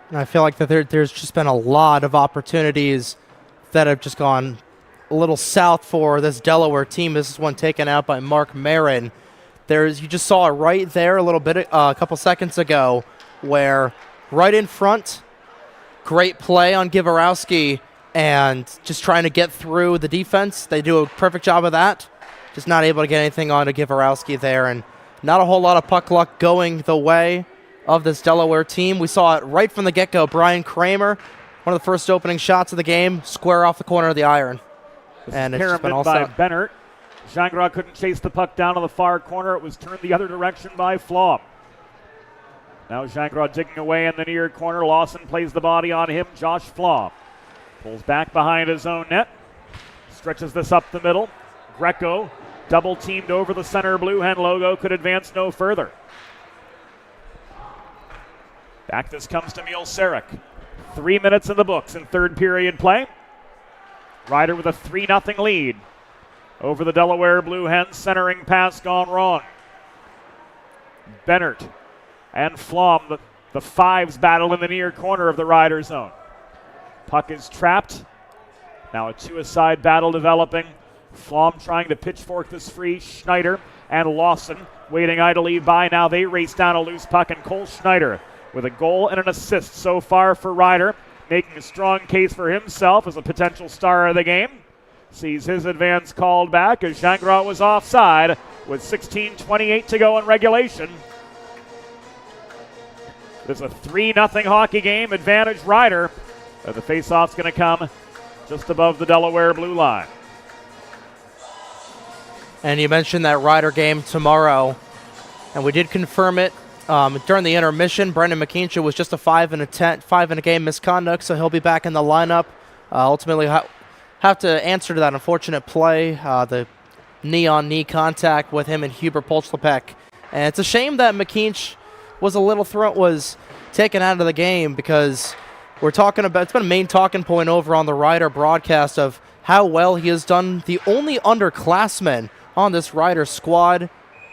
And I feel like that there's just been a lot of opportunities that have just gone a little south for this Delaware team. This is one taken out by Mark Marin. You just saw it right there a couple seconds ago, where right in front, great play on Givarowski and just trying to get through the defense. They do a perfect job of that. Just not able to get anything on to Givarowski there, and not a whole lot of puck luck going the way of this Delaware team. We saw it right from the get-go. Brian Kramer, one of the first opening shots of the game, square off the corner of the iron. And it's just been all by set. Bennert. Gingras couldn't chase the puck down to the far corner. It was turned the other direction by Flom. Now Gingras digging away in the near corner. Lawson plays the body on him. Josh Flom pulls back behind his own net. Stretches this up the middle. Greco, double teamed over the center Blue Hen logo, could advance no further. Back this comes to Emil Sarek. 3 minutes in the books in third period play. Ryder with a 3-0 lead over the Delaware Blue Hens. Centering pass gone wrong. Bennert and Flom, the fives battle in the near corner of the Ryder zone. Puck is trapped. Now a 2-a-side battle developing. Flom trying to pitchfork this free. Schneider and Lawson waiting idly by. Now they race down a loose puck, and Cole Schneider with a goal and an assist so far for Ryder, making a strong case for himself as a potential star of the game. Sees his advance called back as Gingras was offside with 16:28 to go in regulation. There's a 3-0 hockey game, advantage Ryder. The faceoff's going to come just above the Delaware blue line. And you mentioned that Ryder game tomorrow, and we did confirm it during the intermission. Brendan McKeenshaw was just a 5 in a game misconduct, so he'll be back in the lineup. Ultimately, have to answer to that unfortunate play, the knee-on-knee contact with him and Hubert Polchlepek. And it's a shame that McKeenshaw was taken out of the game, because we're talking about, it's been a main talking point over on the Ryder broadcast of how well he has done. The only underclassman on this Ryder squad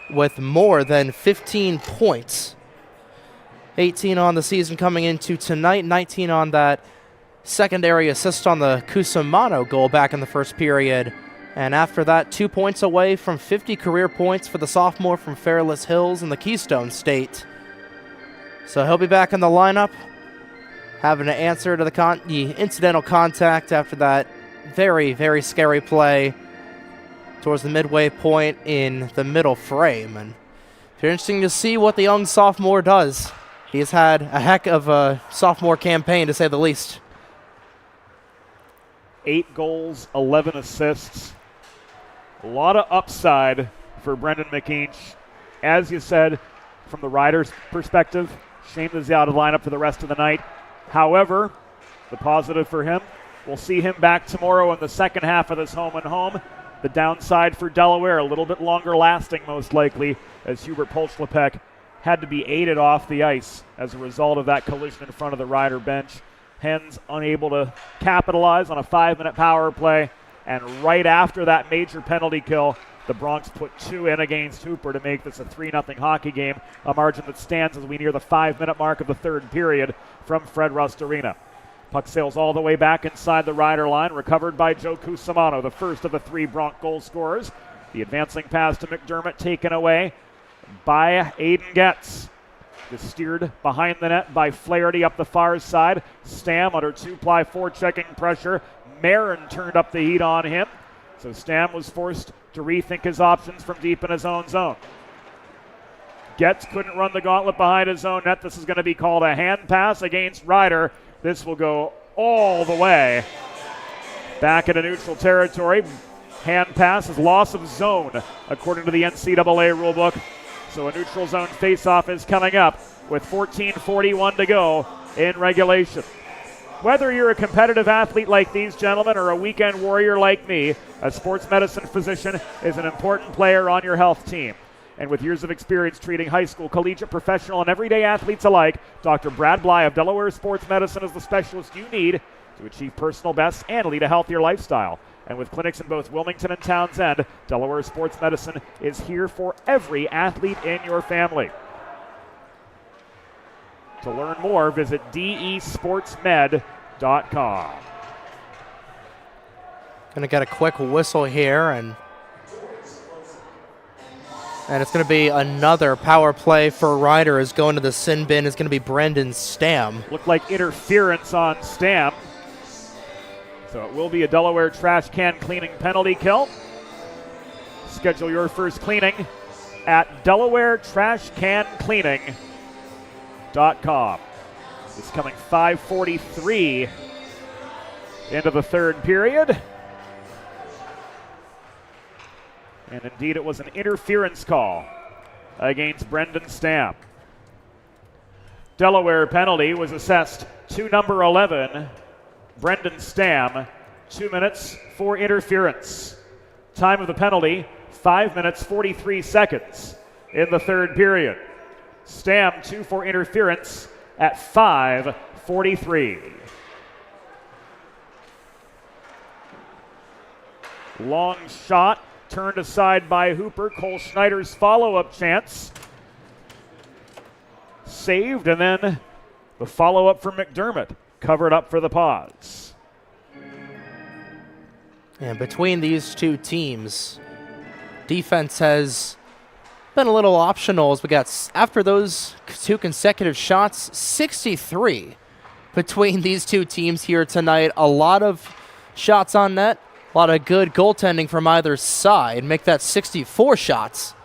with more than 15 points. 18 on the season coming into tonight, 19 on that secondary assist on the Cusimano goal back in the first period. And after that, 2 points away from 50 career points for the sophomore from Fairless Hills in the Keystone State. So he'll be back in the lineup, having to answer to the incidental contact after that very, very scary play towards the midway point in the middle frame. And it's interesting to see what the young sophomore does. He's had a heck of a sophomore campaign, to say the least. 8 goals, 11 assists. A lot of upside for Brendan McKeenshaw. As you said, from the Riders' perspective, shame that he's out of the lineup for the rest of the night. However, the positive for him, we'll see him back tomorrow in the second half of this home-and-home. The downside for Delaware, a little bit longer lasting most likely, as Hubert Polchlepek had to be aided off the ice as a result of that collision in front of the Ryder bench. Hens unable to capitalize on a 5-minute power play, and right after that major penalty kill, the Bronx put 2 in against Hooper to make this a 3-0 hockey game, a margin that stands as we near the 5-minute mark of the third period from Fred Rust Arena. Puck sails all the way back inside the Ryder line, recovered by Joe Cusimano, the first of the 3 Bronx goal scorers. The advancing pass to McDermott taken away by Aiden Getz. Just steered behind the net by Flaherty up the far side. Stam under 2-ply forechecking pressure. Marin turned up the heat on him. So Stam was forced to rethink his options from deep in his own zone. Getz couldn't run the gauntlet behind his own net. This is going to be called a hand pass against Ryder. This will go all the way back into neutral territory. Hand pass is loss of zone, according to the NCAA rulebook. So a neutral zone faceoff is coming up with 14:41 to go in regulation. Whether you're a competitive athlete like these gentlemen or a weekend warrior like me, a sports medicine physician is an important player on your health team. And with years of experience treating high school, collegiate, professional, and everyday athletes alike, Dr. Brad Bly of Delaware Sports Medicine is the specialist you need to achieve personal best and lead a healthier lifestyle. And with clinics in both Wilmington and Townsend, Delaware Sports Medicine is here for every athlete in your family. To learn more, visit desportsmed.com. Gonna get a quick whistle here, and it's going to be another power play for Ryder. Is going to the sin bin is going to be Brendan Stam. Looked like interference on Stam. So it will be a Delaware trash can cleaning penalty kill. Schedule your first cleaning at DelawareTrashCanCleaning.com. It's coming 5:43 into the third period. And indeed, it was an interference call against Brendan Stam. Delaware penalty was assessed to number 11, Brendan Stam, 2 minutes for interference. Time of the penalty, 5 minutes, 43 seconds in the third period. Stam, 2 for interference at 5:43. Long shot. Turned aside by Hooper. Cole Schneider's follow-up chance. Saved, and then the follow-up from McDermott. Covered up for the pause. And between these two teams, defense has been a little optional as we got, after those two consecutive shots, 63 between these two teams here tonight. A lot of shots on net. A lot of good goaltending from either side. Make that 64 shots.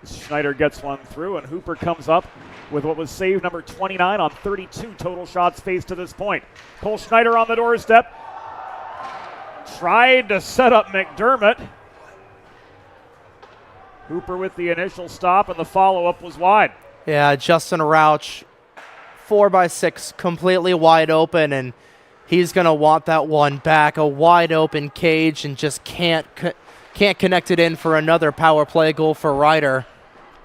Schneider gets one through, and Hooper comes up with what was save number 29 on 32 total shots faced to this point. Cole Schneider on the doorstep. Tried to set up McDermott. Hooper with the initial stop, and the follow-up was wide. Yeah, Justin Rauch, 4x6, completely wide open, and he's going to want that one back. A wide open cage, and just can't connect it in for another power play goal for Ryder.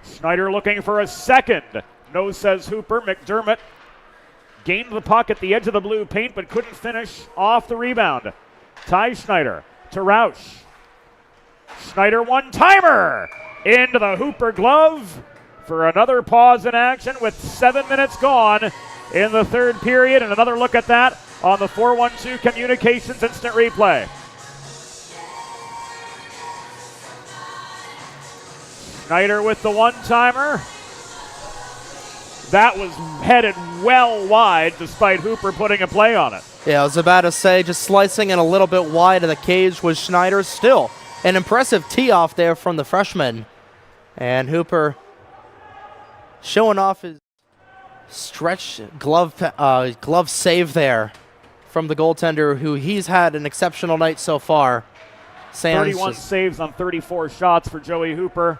Schneider looking for a second. No, says Hooper. McDermott gained the puck at the edge of the blue paint, but couldn't finish off the rebound. Ty Schneider to Rauch. Schneider one-timer into the Hooper glove for another pause in action with 7 minutes gone in the third period. And another look at that on the 412 Communications instant replay. Schneider with the one-timer. That was headed well wide despite Hooper putting a play on it. Yeah, I was about to say, just slicing it a little bit wide of the cage was Schneider. Still an impressive tee-off there from the freshman. And Hooper showing off his stretch glove save there from the goaltender, who he's had an exceptional night so far. 31 saves on 34 shots for Joey Hooper.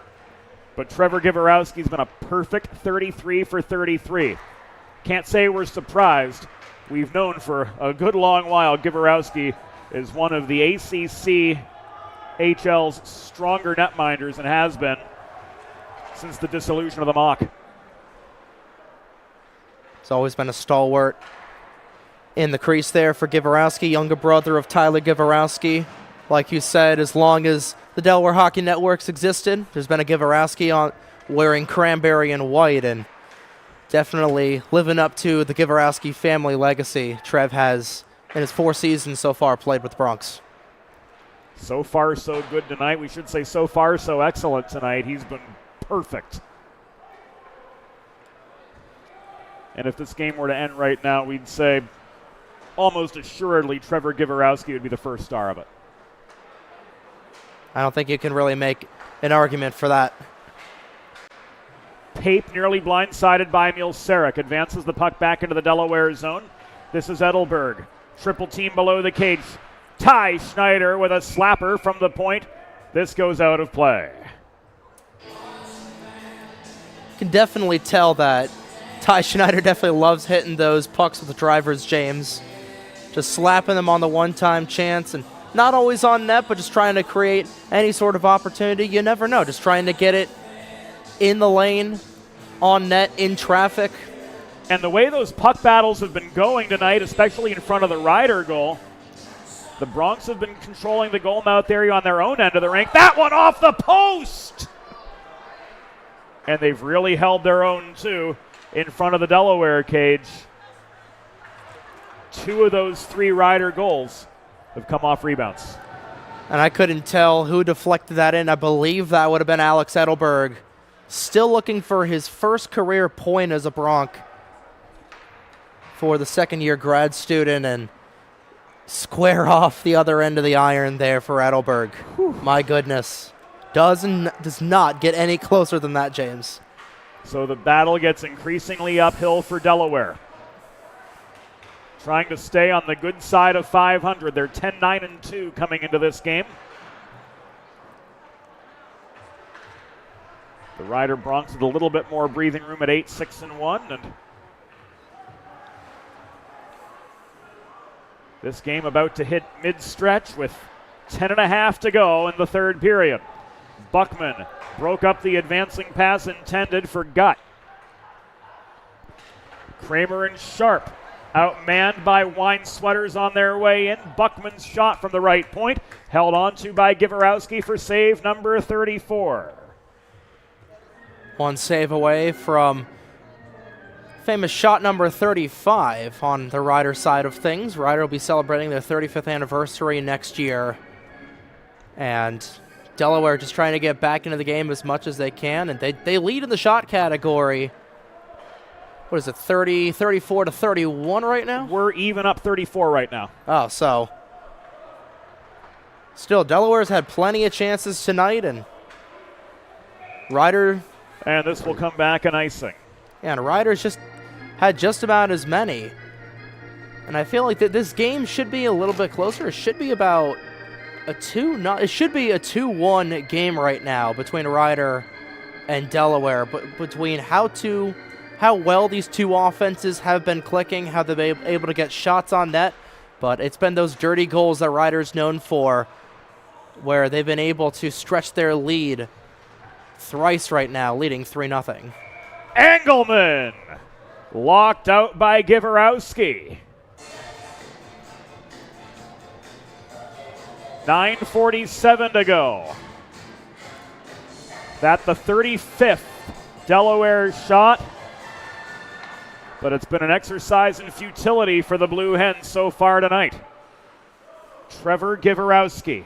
But Trevor Givorowski's been a perfect 33 for 33. Can't say we're surprised. We've known for a good long while Givorowski is one of the ACC HL's stronger netminders and has been since the dissolution of the Mock. It's always been a stalwart in the crease there for Givorowski, younger brother of Tyler Givorowski. Like you said, as long as the Delaware Hockey Networks existed, there's been a Givorowski on wearing cranberry and white, and definitely living up to the Givorowski family legacy Trev has in his 4 seasons so far played with the Bronx. So far, so good tonight. We should say so far, so excellent tonight. He's been perfect. And if this game were to end right now, we'd say almost assuredly Trevor Giverowski would be the first star of it. I don't think you can really make an argument for that. Pape nearly blindsided by Emil Sarek. Advances the puck back into the Delaware zone. This is Edelberg. Triple team below the cage. Ty Schneider with a slapper from the point. This goes out of play. You can definitely tell that Ty Schneider definitely loves hitting those pucks with the drivers, James. Just slapping them on the one-time chance, and not always on net, but just trying to create any sort of opportunity. You never know. Just trying to get it in the lane, on net, in traffic. And the way those puck battles have been going tonight, especially in front of the Ryder goal, the Bronx have been controlling the goal mouth area on their own end of the rink. That one off the post! And they've really held their own, too, in front of the Delaware cage. 2 of those 3 Ryder goals have come off rebounds. And I couldn't tell who deflected that in. I believe that would have been Alex Edelberg. Still looking for his first career point as a Bronc for the second-year grad student, and square off the other end of the iron there for Edelberg. Whew. My goodness. Does not get any closer than that, James. So the battle gets increasingly uphill for Delaware. Trying to stay on the good side of 500. They're 10-9-2 coming into this game. The Ryder Bronx with a little bit more breathing room at 8-6-1, and this game about to hit mid-stretch with 10.5 to go in the third period. Buckman broke up the advancing pass intended for Gutt. Kramer and Sharp outmanned by wine sweaters on their way in. Buckman's shot from the right point, held on to by Giverowski for save number 34. One save away from famous shot number 35 on the Ryder side of things. Ryder will be celebrating their 35th anniversary next year. And Delaware just trying to get back into the game as much as they can. And they lead in the shot category. What is it, 34 to 31 right now? We're even up 34 right now. Oh, so still Delaware's had plenty of chances tonight, and Ryder. And this will come back an icing. Yeah, and Ryder's just had just about as many. And I feel like that this game should be a little bit closer. It should be about it should be a 2-1 game right now between Ryder and Delaware, but between how well these two offenses have been clicking, how they've been able to get shots on net. But it's been those dirty goals that Ryder's known for, where they've been able to stretch their lead thrice right now, leading 3-0. Engelman locked out by Giverowski. 9:47 to go. That's the 35th Delaware shot, but it's been an exercise in futility for the Blue Hens so far tonight. Trevor Giverowski,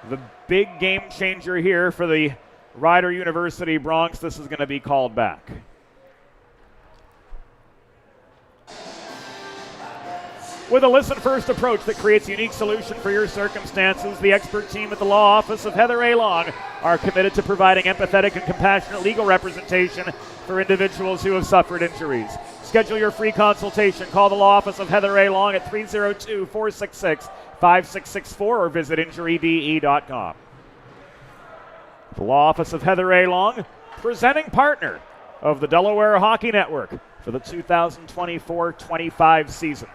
the big game changer here for the Ryder University Bronx. This is going to be called back. With a listen-first approach that creates a unique solution for your circumstances, the expert team at the law office of Heather A. Long are committed to providing empathetic and compassionate legal representation for individuals who have suffered injuries. Schedule your free consultation. Call the law office of Heather A. Long at 302-466-5664 or visit injuryde.com. The law office of Heather A. Long, presenting partner of the Delaware Hockey Network for the 2024-25 season.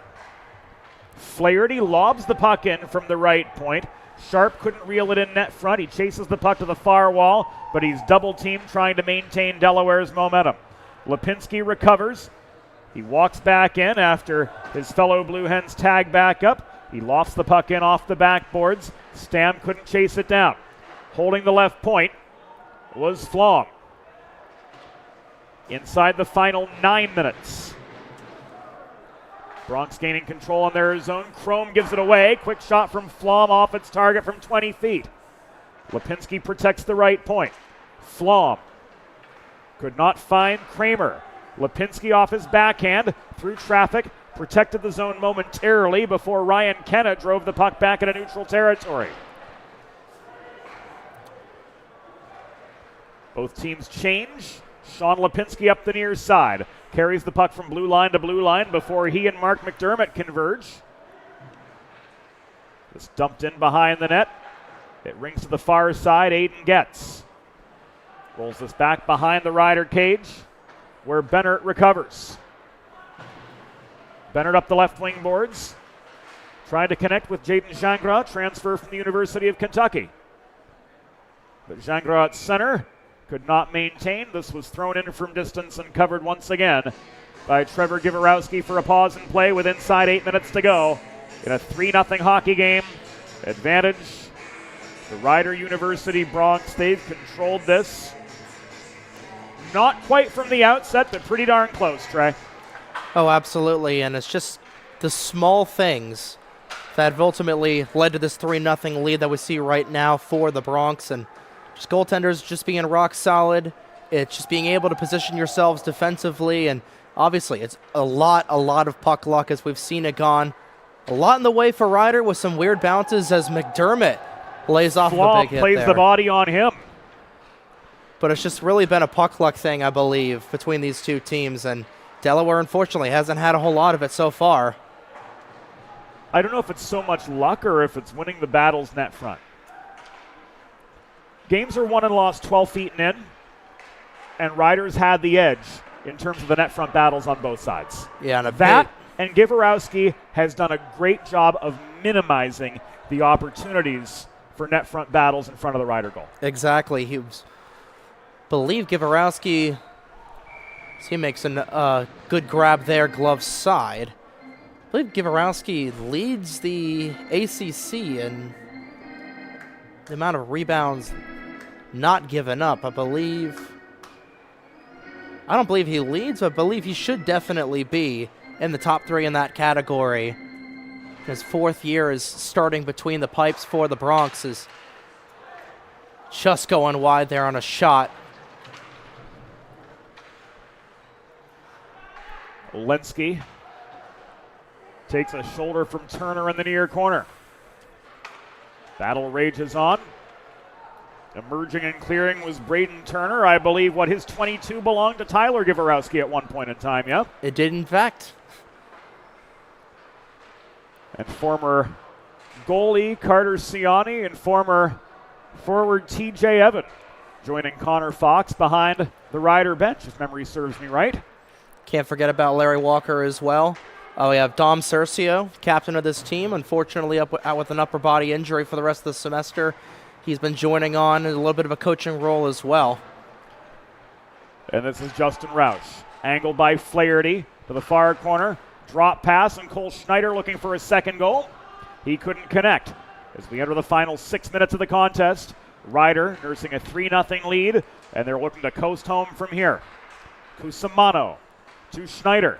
Flaherty lobs the puck in from the right point. Sharp couldn't reel it in net front. He chases the puck to the far wall, but he's double-teamed trying to maintain Delaware's momentum. Lipinski recovers. He walks back in after his fellow Blue Hens tag back up. He lofts the puck in off the backboards. Stam couldn't chase it down. Holding the left point was Flom. Inside the final 9 minutes. Bronx gaining control on their zone. Chrome gives it away. Quick shot from Flom off its target from 20 feet. Lipinski protects the right point. Flom could not find Kramer. Lipinski off his backhand, through traffic, protected the zone momentarily before Ryan Kenna drove the puck back into neutral territory. Both teams change. Sean Lipinski up the near side. Carries the puck from blue line to blue line before he and Mark McDermott converge. It's dumped in behind the net. It rings to the far side. Aiden Getz rolls this back behind the Rider cage where Bennett recovers. Bennett up the left wing boards. Trying to connect with Jaden Gingras, transfer from the University of Kentucky. But Gingras at center could not maintain. This was thrown in from distance and covered once again by Trevor Givorowski for a pause in play with inside 8 minutes to go in a 3-0 hockey game. Advantage the Rider University Bronx. They've controlled this. Not quite from the outset, but pretty darn close, Trey. Oh, absolutely, and it's just the small things that have ultimately led to this 3-0 lead that we see right now for the Bronx, and just goaltenders just being rock solid. It's just being able to position yourselves defensively, and obviously it's a lot of puck luck as we've seen it gone. A lot in the way for Rider with some weird bounces as McDermott lays off a big hit plays there. The body on him. But it's just really been a puck luck thing, I believe, between these two teams, and Delaware, unfortunately, hasn't had a whole lot of it so far. I don't know if it's so much luck or if it's winning the battles net front. Games are won and lost 12 feet and in, and Riders had the edge in terms of the net front battles on both sides. Yeah, and Givorowski has done a great job of minimizing the opportunities for net front battles in front of the Rider goal. Exactly. Believe Givorowski, he makes a good grab there, glove side. I believe Givorowski leads the ACC in the amount of rebounds not given up. I don't believe he leads, but I believe he should definitely be in the top 3 in that category. His 4th year is starting between the pipes for the Bronx, is just going wide there on a shot. Lenski takes a shoulder from Turner in the near corner. Battle rages on. Emerging and clearing was Braden Turner. I believe his 22 belonged to Tyler Givorowski at one point in time, yeah? It did, in fact. And former goalie Carter Ciani and former forward TJ Evan joining Connor Fox behind the Rider bench, if memory serves me right. Can't forget about Larry Walker as well. We have Dom Cercio, captain of this team, unfortunately out with an upper body injury for the rest of the semester. He's been joining on in a little bit of a coaching role as well. And this is Justin Roush. Angled by Flaherty to the far corner. Drop pass, and Cole Schneider looking for his second goal. He couldn't connect. As we enter the final 6 minutes of the contest, Rider nursing a 3-0 lead, and they're looking to coast home from here. Cusimano to Schneider.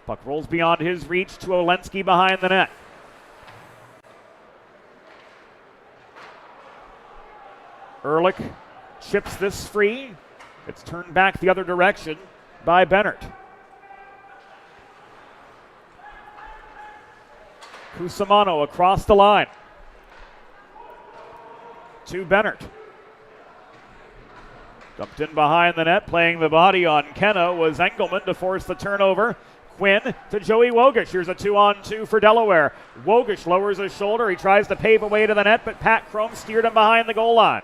Puck rolls beyond his reach to Olensky behind the net. Ehrlich chips this free. It's turned back the other direction by Bennett. Cusimano across the line to Bennett. Dumped in behind the net, playing the body on Kenna was Engelman to force the turnover. Quinn to Joey Wogish. Here's a 2-on-2 for Delaware. Wogish lowers his shoulder. He tries to pave away to the net, but Pat Crome steered him behind the goal line.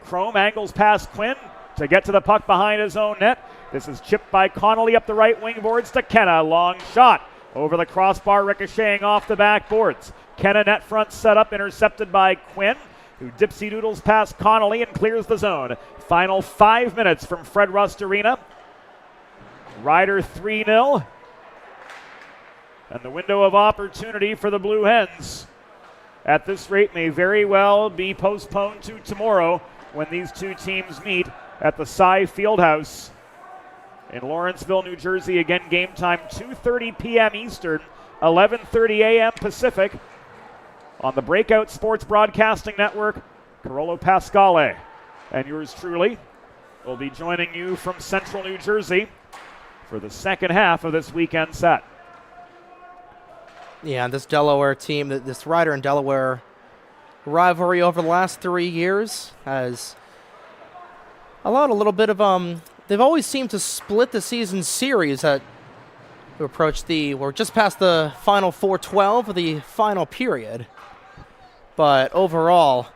Crome angles past Quinn to get to the puck behind his own net. This is chipped by Connolly up the right wing boards to Kenna. Long shot over the crossbar, ricocheting off the backboards. Kenna net front set up, intercepted by Quinn, who dipsy doodles past Connolly and clears the zone. Final 5 minutes from Fred Rust Arena. Rider 3-0. And the window of opportunity for the Blue Hens at this rate may very well be postponed to tomorrow when these two teams meet at the Cy Fieldhouse in Lawrenceville, New Jersey. Again, game time 2:30 p.m. Eastern, 11:30 a.m. Pacific on the Breakout Sports Broadcasting Network Carolo Pasquale and yours truly will be joining you from Central New Jersey for the second half of this weekend set. Yeah, this Delaware team, this Rider and Delaware rivalry over the last 3 years has allowed a little bit of they've always seemed to split the season series we're just past the final 4:12 of the final period. But overall,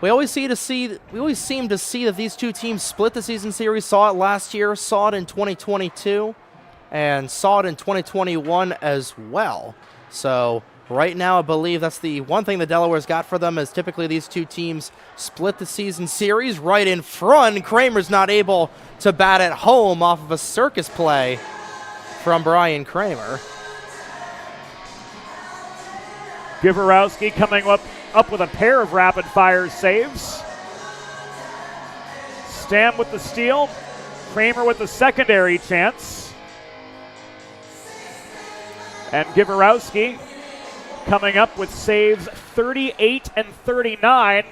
we always seem to see that these two teams split the season series. Saw it last year, saw it in 2022, and saw it in 2021 as well. So right now, I believe that's the one thing that Delaware's got for them is typically these two teams split the season series right in front. Kramer's not able to bat at home off of a circus play from Brian Kramer. Giverowski coming up with a pair of rapid-fire saves. Stam with the steal. Kramer with the secondary chance. And Giverowski coming up with saves 38 and 39.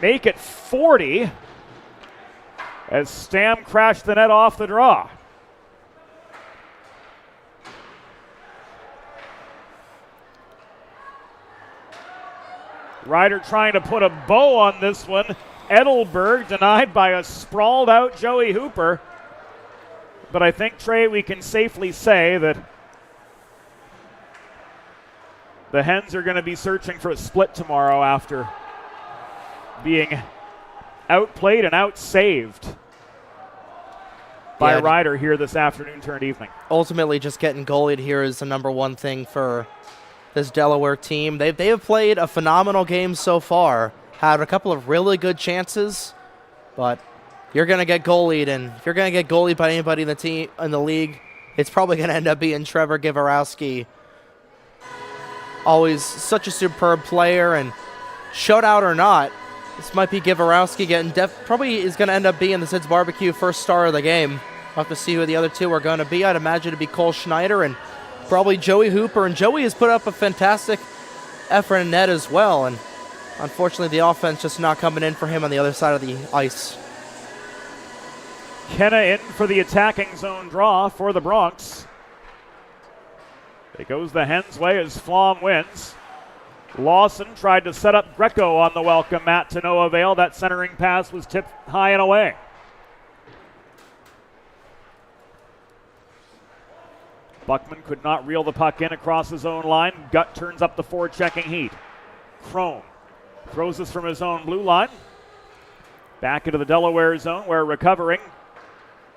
Make it 40 as Stam crashed the net off the draw. Ryder trying to put a bow on this one. Edelberg denied by a sprawled out Joey Hooper. But I think, Trey, we can safely say that the Hens are going to be searching for a split tomorrow after being outplayed and outsaved by Ryder here this afternoon turned evening. Ultimately, just getting goalied here is the number one thing for this Delaware team. They have played a phenomenal game so far, had a couple of really good chances, but you're going to get goalied, and if you're going to get goalied by anybody in the league, it's probably going to end up being Trevor Giverowski. Always such a superb player, and shutout or not, this might be Giverowski getting probably is going to end up being the Sid's Barbecue first star of the game. We'll have to see who the other two are going to be. I'd imagine it'd be Cole Schneider and probably Joey Hooper, and Joey has put up a fantastic effort in net as well, and unfortunately the offense just not coming in for him on the other side of the ice. Kenna in for the attacking zone draw for the Bronx. It goes the Hens' way as Flom wins. Lawson tried to set up Greco on the welcome mat to no avail. That centering pass was tipped high and away. Buckman could not reel the puck in across his own line. Gutt turns up the forechecking heat. Crone throws this from his own blue line. Back into the Delaware zone where recovering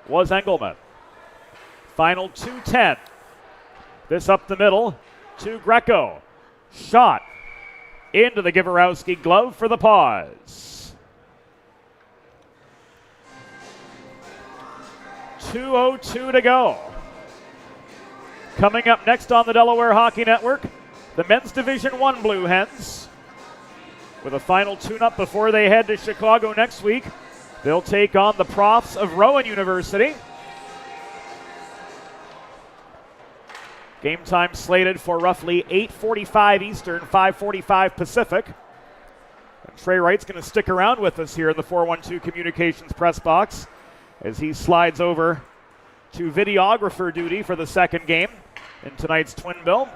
was Engelman. Final 2:10. This up the middle to Greco. Shot into the Giverowski glove for the pause. 2:02 to go. Coming up next on the Delaware Hockey Network, the Men's Division I Blue Hens. With a final tune-up before they head to Chicago next week, they'll take on the Profs of Rowan University. Game time slated for roughly 8:45 Eastern, 5:45 Pacific. And Trey Wright's going to stick around with us here in the 412 Communications press box as he slides over to videographer duty for the second game in tonight's Twin Bill.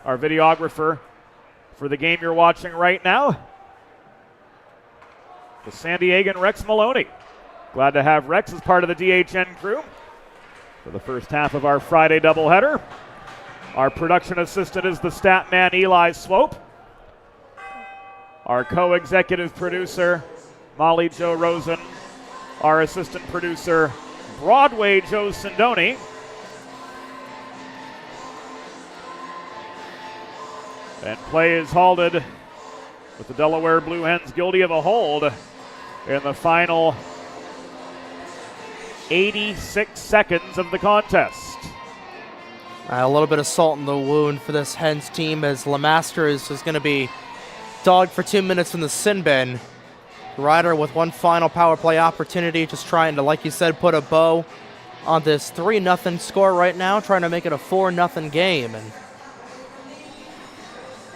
Our videographer for the game you're watching right now, the San Diegan Rex Maloney. Glad to have Rex as part of the DHN crew for the first half of our Friday doubleheader. Our production assistant is the stat man Eli Swope. Our co-executive producer, Molly Jo Rosen. Our assistant producer, Broadway Joe Sindoni. And play is halted with the Delaware Blue Hens guilty of a hold in the final 86 seconds of the contest. A little bit of salt in the wound for this Hens team as Lemaster is going to be dogged for 2 minutes in the sin bin. Ryder with one final power play opportunity, just trying to, like you said, put a bow on this 3-0 score right now, trying to make it a 4-0 game. And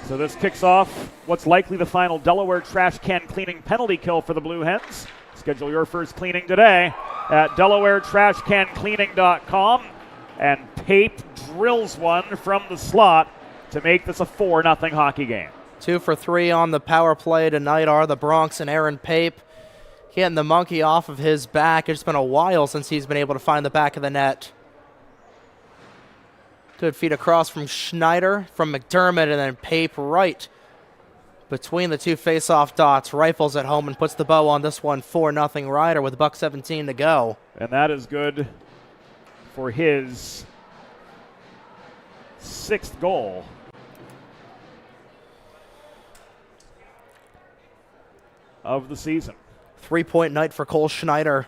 So this kicks off what's likely the final Delaware trash can cleaning penalty kill for the Blue Hens. Schedule your first cleaning today at DelawareTrashCanCleaning.com. And Pape drills one from the slot to make this a 4-0 hockey game. 2 for 3 on the power play tonight are the Bronx and Aaron Pape getting the monkey off of his back. It's been a while since he's been able to find the back of the net. Good feed across from Schneider, from McDermott, and then Pape right between the two face-off dots. Rifles at home and puts the bow on this one. 4-0 Rider with $1:17 to go. And that is good for his 6th goal. Of the season. 3-point night for Cole Schneider.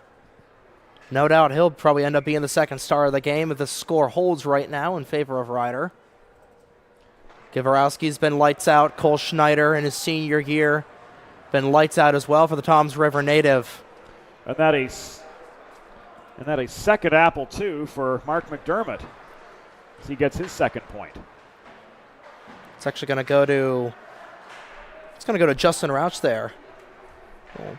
No doubt he'll probably end up being the second star of the game if the score holds right now in favor of Ryder. Givarowski's been lights out. Cole Schneider in his senior year been lights out as well for the Toms River native. And that a second apple, too, for Mark McDermott as he gets his 2nd point. It's actually going to go to Justin Rauch there. Cool.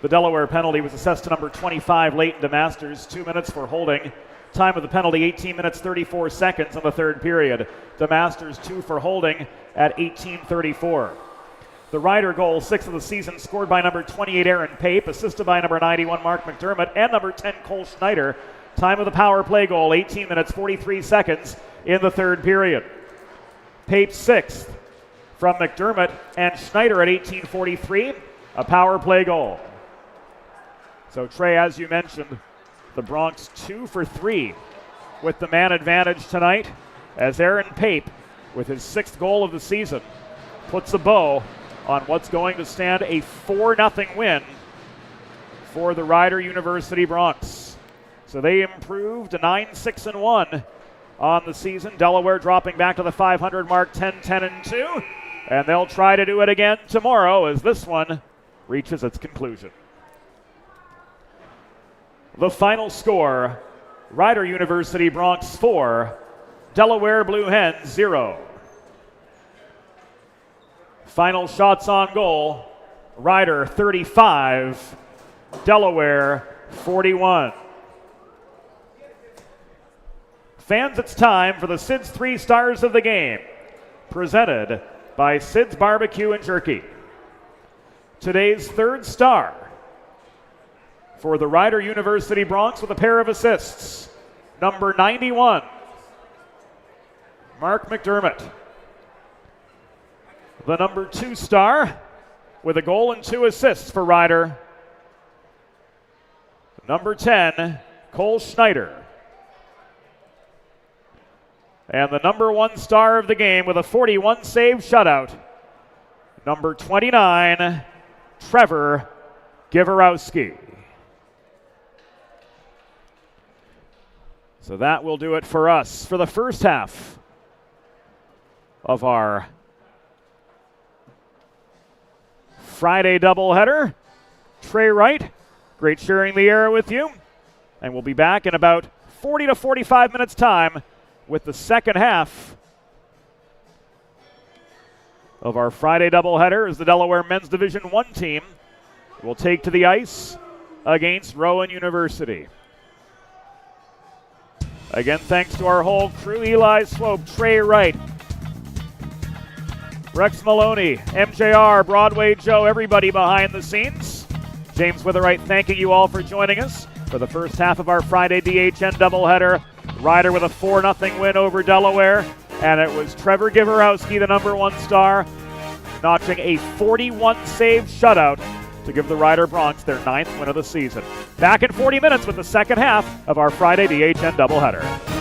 The Delaware penalty was assessed to number 25, Leighton DeMasters, 2 minutes for holding. Time of the penalty, 18 minutes, 34 seconds in the 3rd period. DeMasters 2 for holding at 18:34. The Ryder goal, 6th of the season, scored by number 28, Aaron Pape, assisted by number 91, Mark McDermott, and number 10, Cole Schneider. Time of the power play goal, 18 minutes, 43 seconds in the 3rd period. Pape 6th from McDermott and Schneider at 18:43, a power play goal. So Trey, as you mentioned, the Bronx 2 for 3 with the man advantage tonight as Aaron Pape, with his 6th goal of the season, puts a bow on what's going to stand a 4-0 win for the Rider University Bronx. So they improved to 9-6-1 on the season. Delaware dropping back to the 500 mark, 10-10-2. And they'll try to do it again tomorrow as this one reaches its conclusion. The final score, Rider University Bronx 4, Delaware Blue Hens 0. Final shots on goal, Rider 35, Delaware 41. Fans, it's time for the Sid's 3 stars of the game, presented by Sid's Barbecue and Jerky. Today's 3rd star for the Rider University Bronx with a pair of assists, number 91, Mark McDermott. The number 2 star with a goal and 2 assists for Rider, number 10, Cole Schneider. And the number 1 star of the game with a 41 save shutout, number 29, Trevor Givarowski. So that will do it for us for the first half of our Friday doubleheader. Trey Wright, great sharing the air with you. And we'll be back in about 40 to 45 minutes time with the second half of our Friday doubleheader as the Delaware Men's Division I team will take to the ice against Rowan University. Again, thanks to our whole crew, Eli Swope, Trey Wright, Rex Maloney, MJR, Broadway Joe, everybody behind the scenes. James Witherite thanking you all for joining us for the first half of our Friday DHN doubleheader. Rider with a 4-0 win over Delaware, and it was Trevor Givarowski, the number 1 star, notching a 41 save shutout to give the Rider Bronx their 9th win of the season. Back in 40 minutes with the second half of our Friday DHN doubleheader.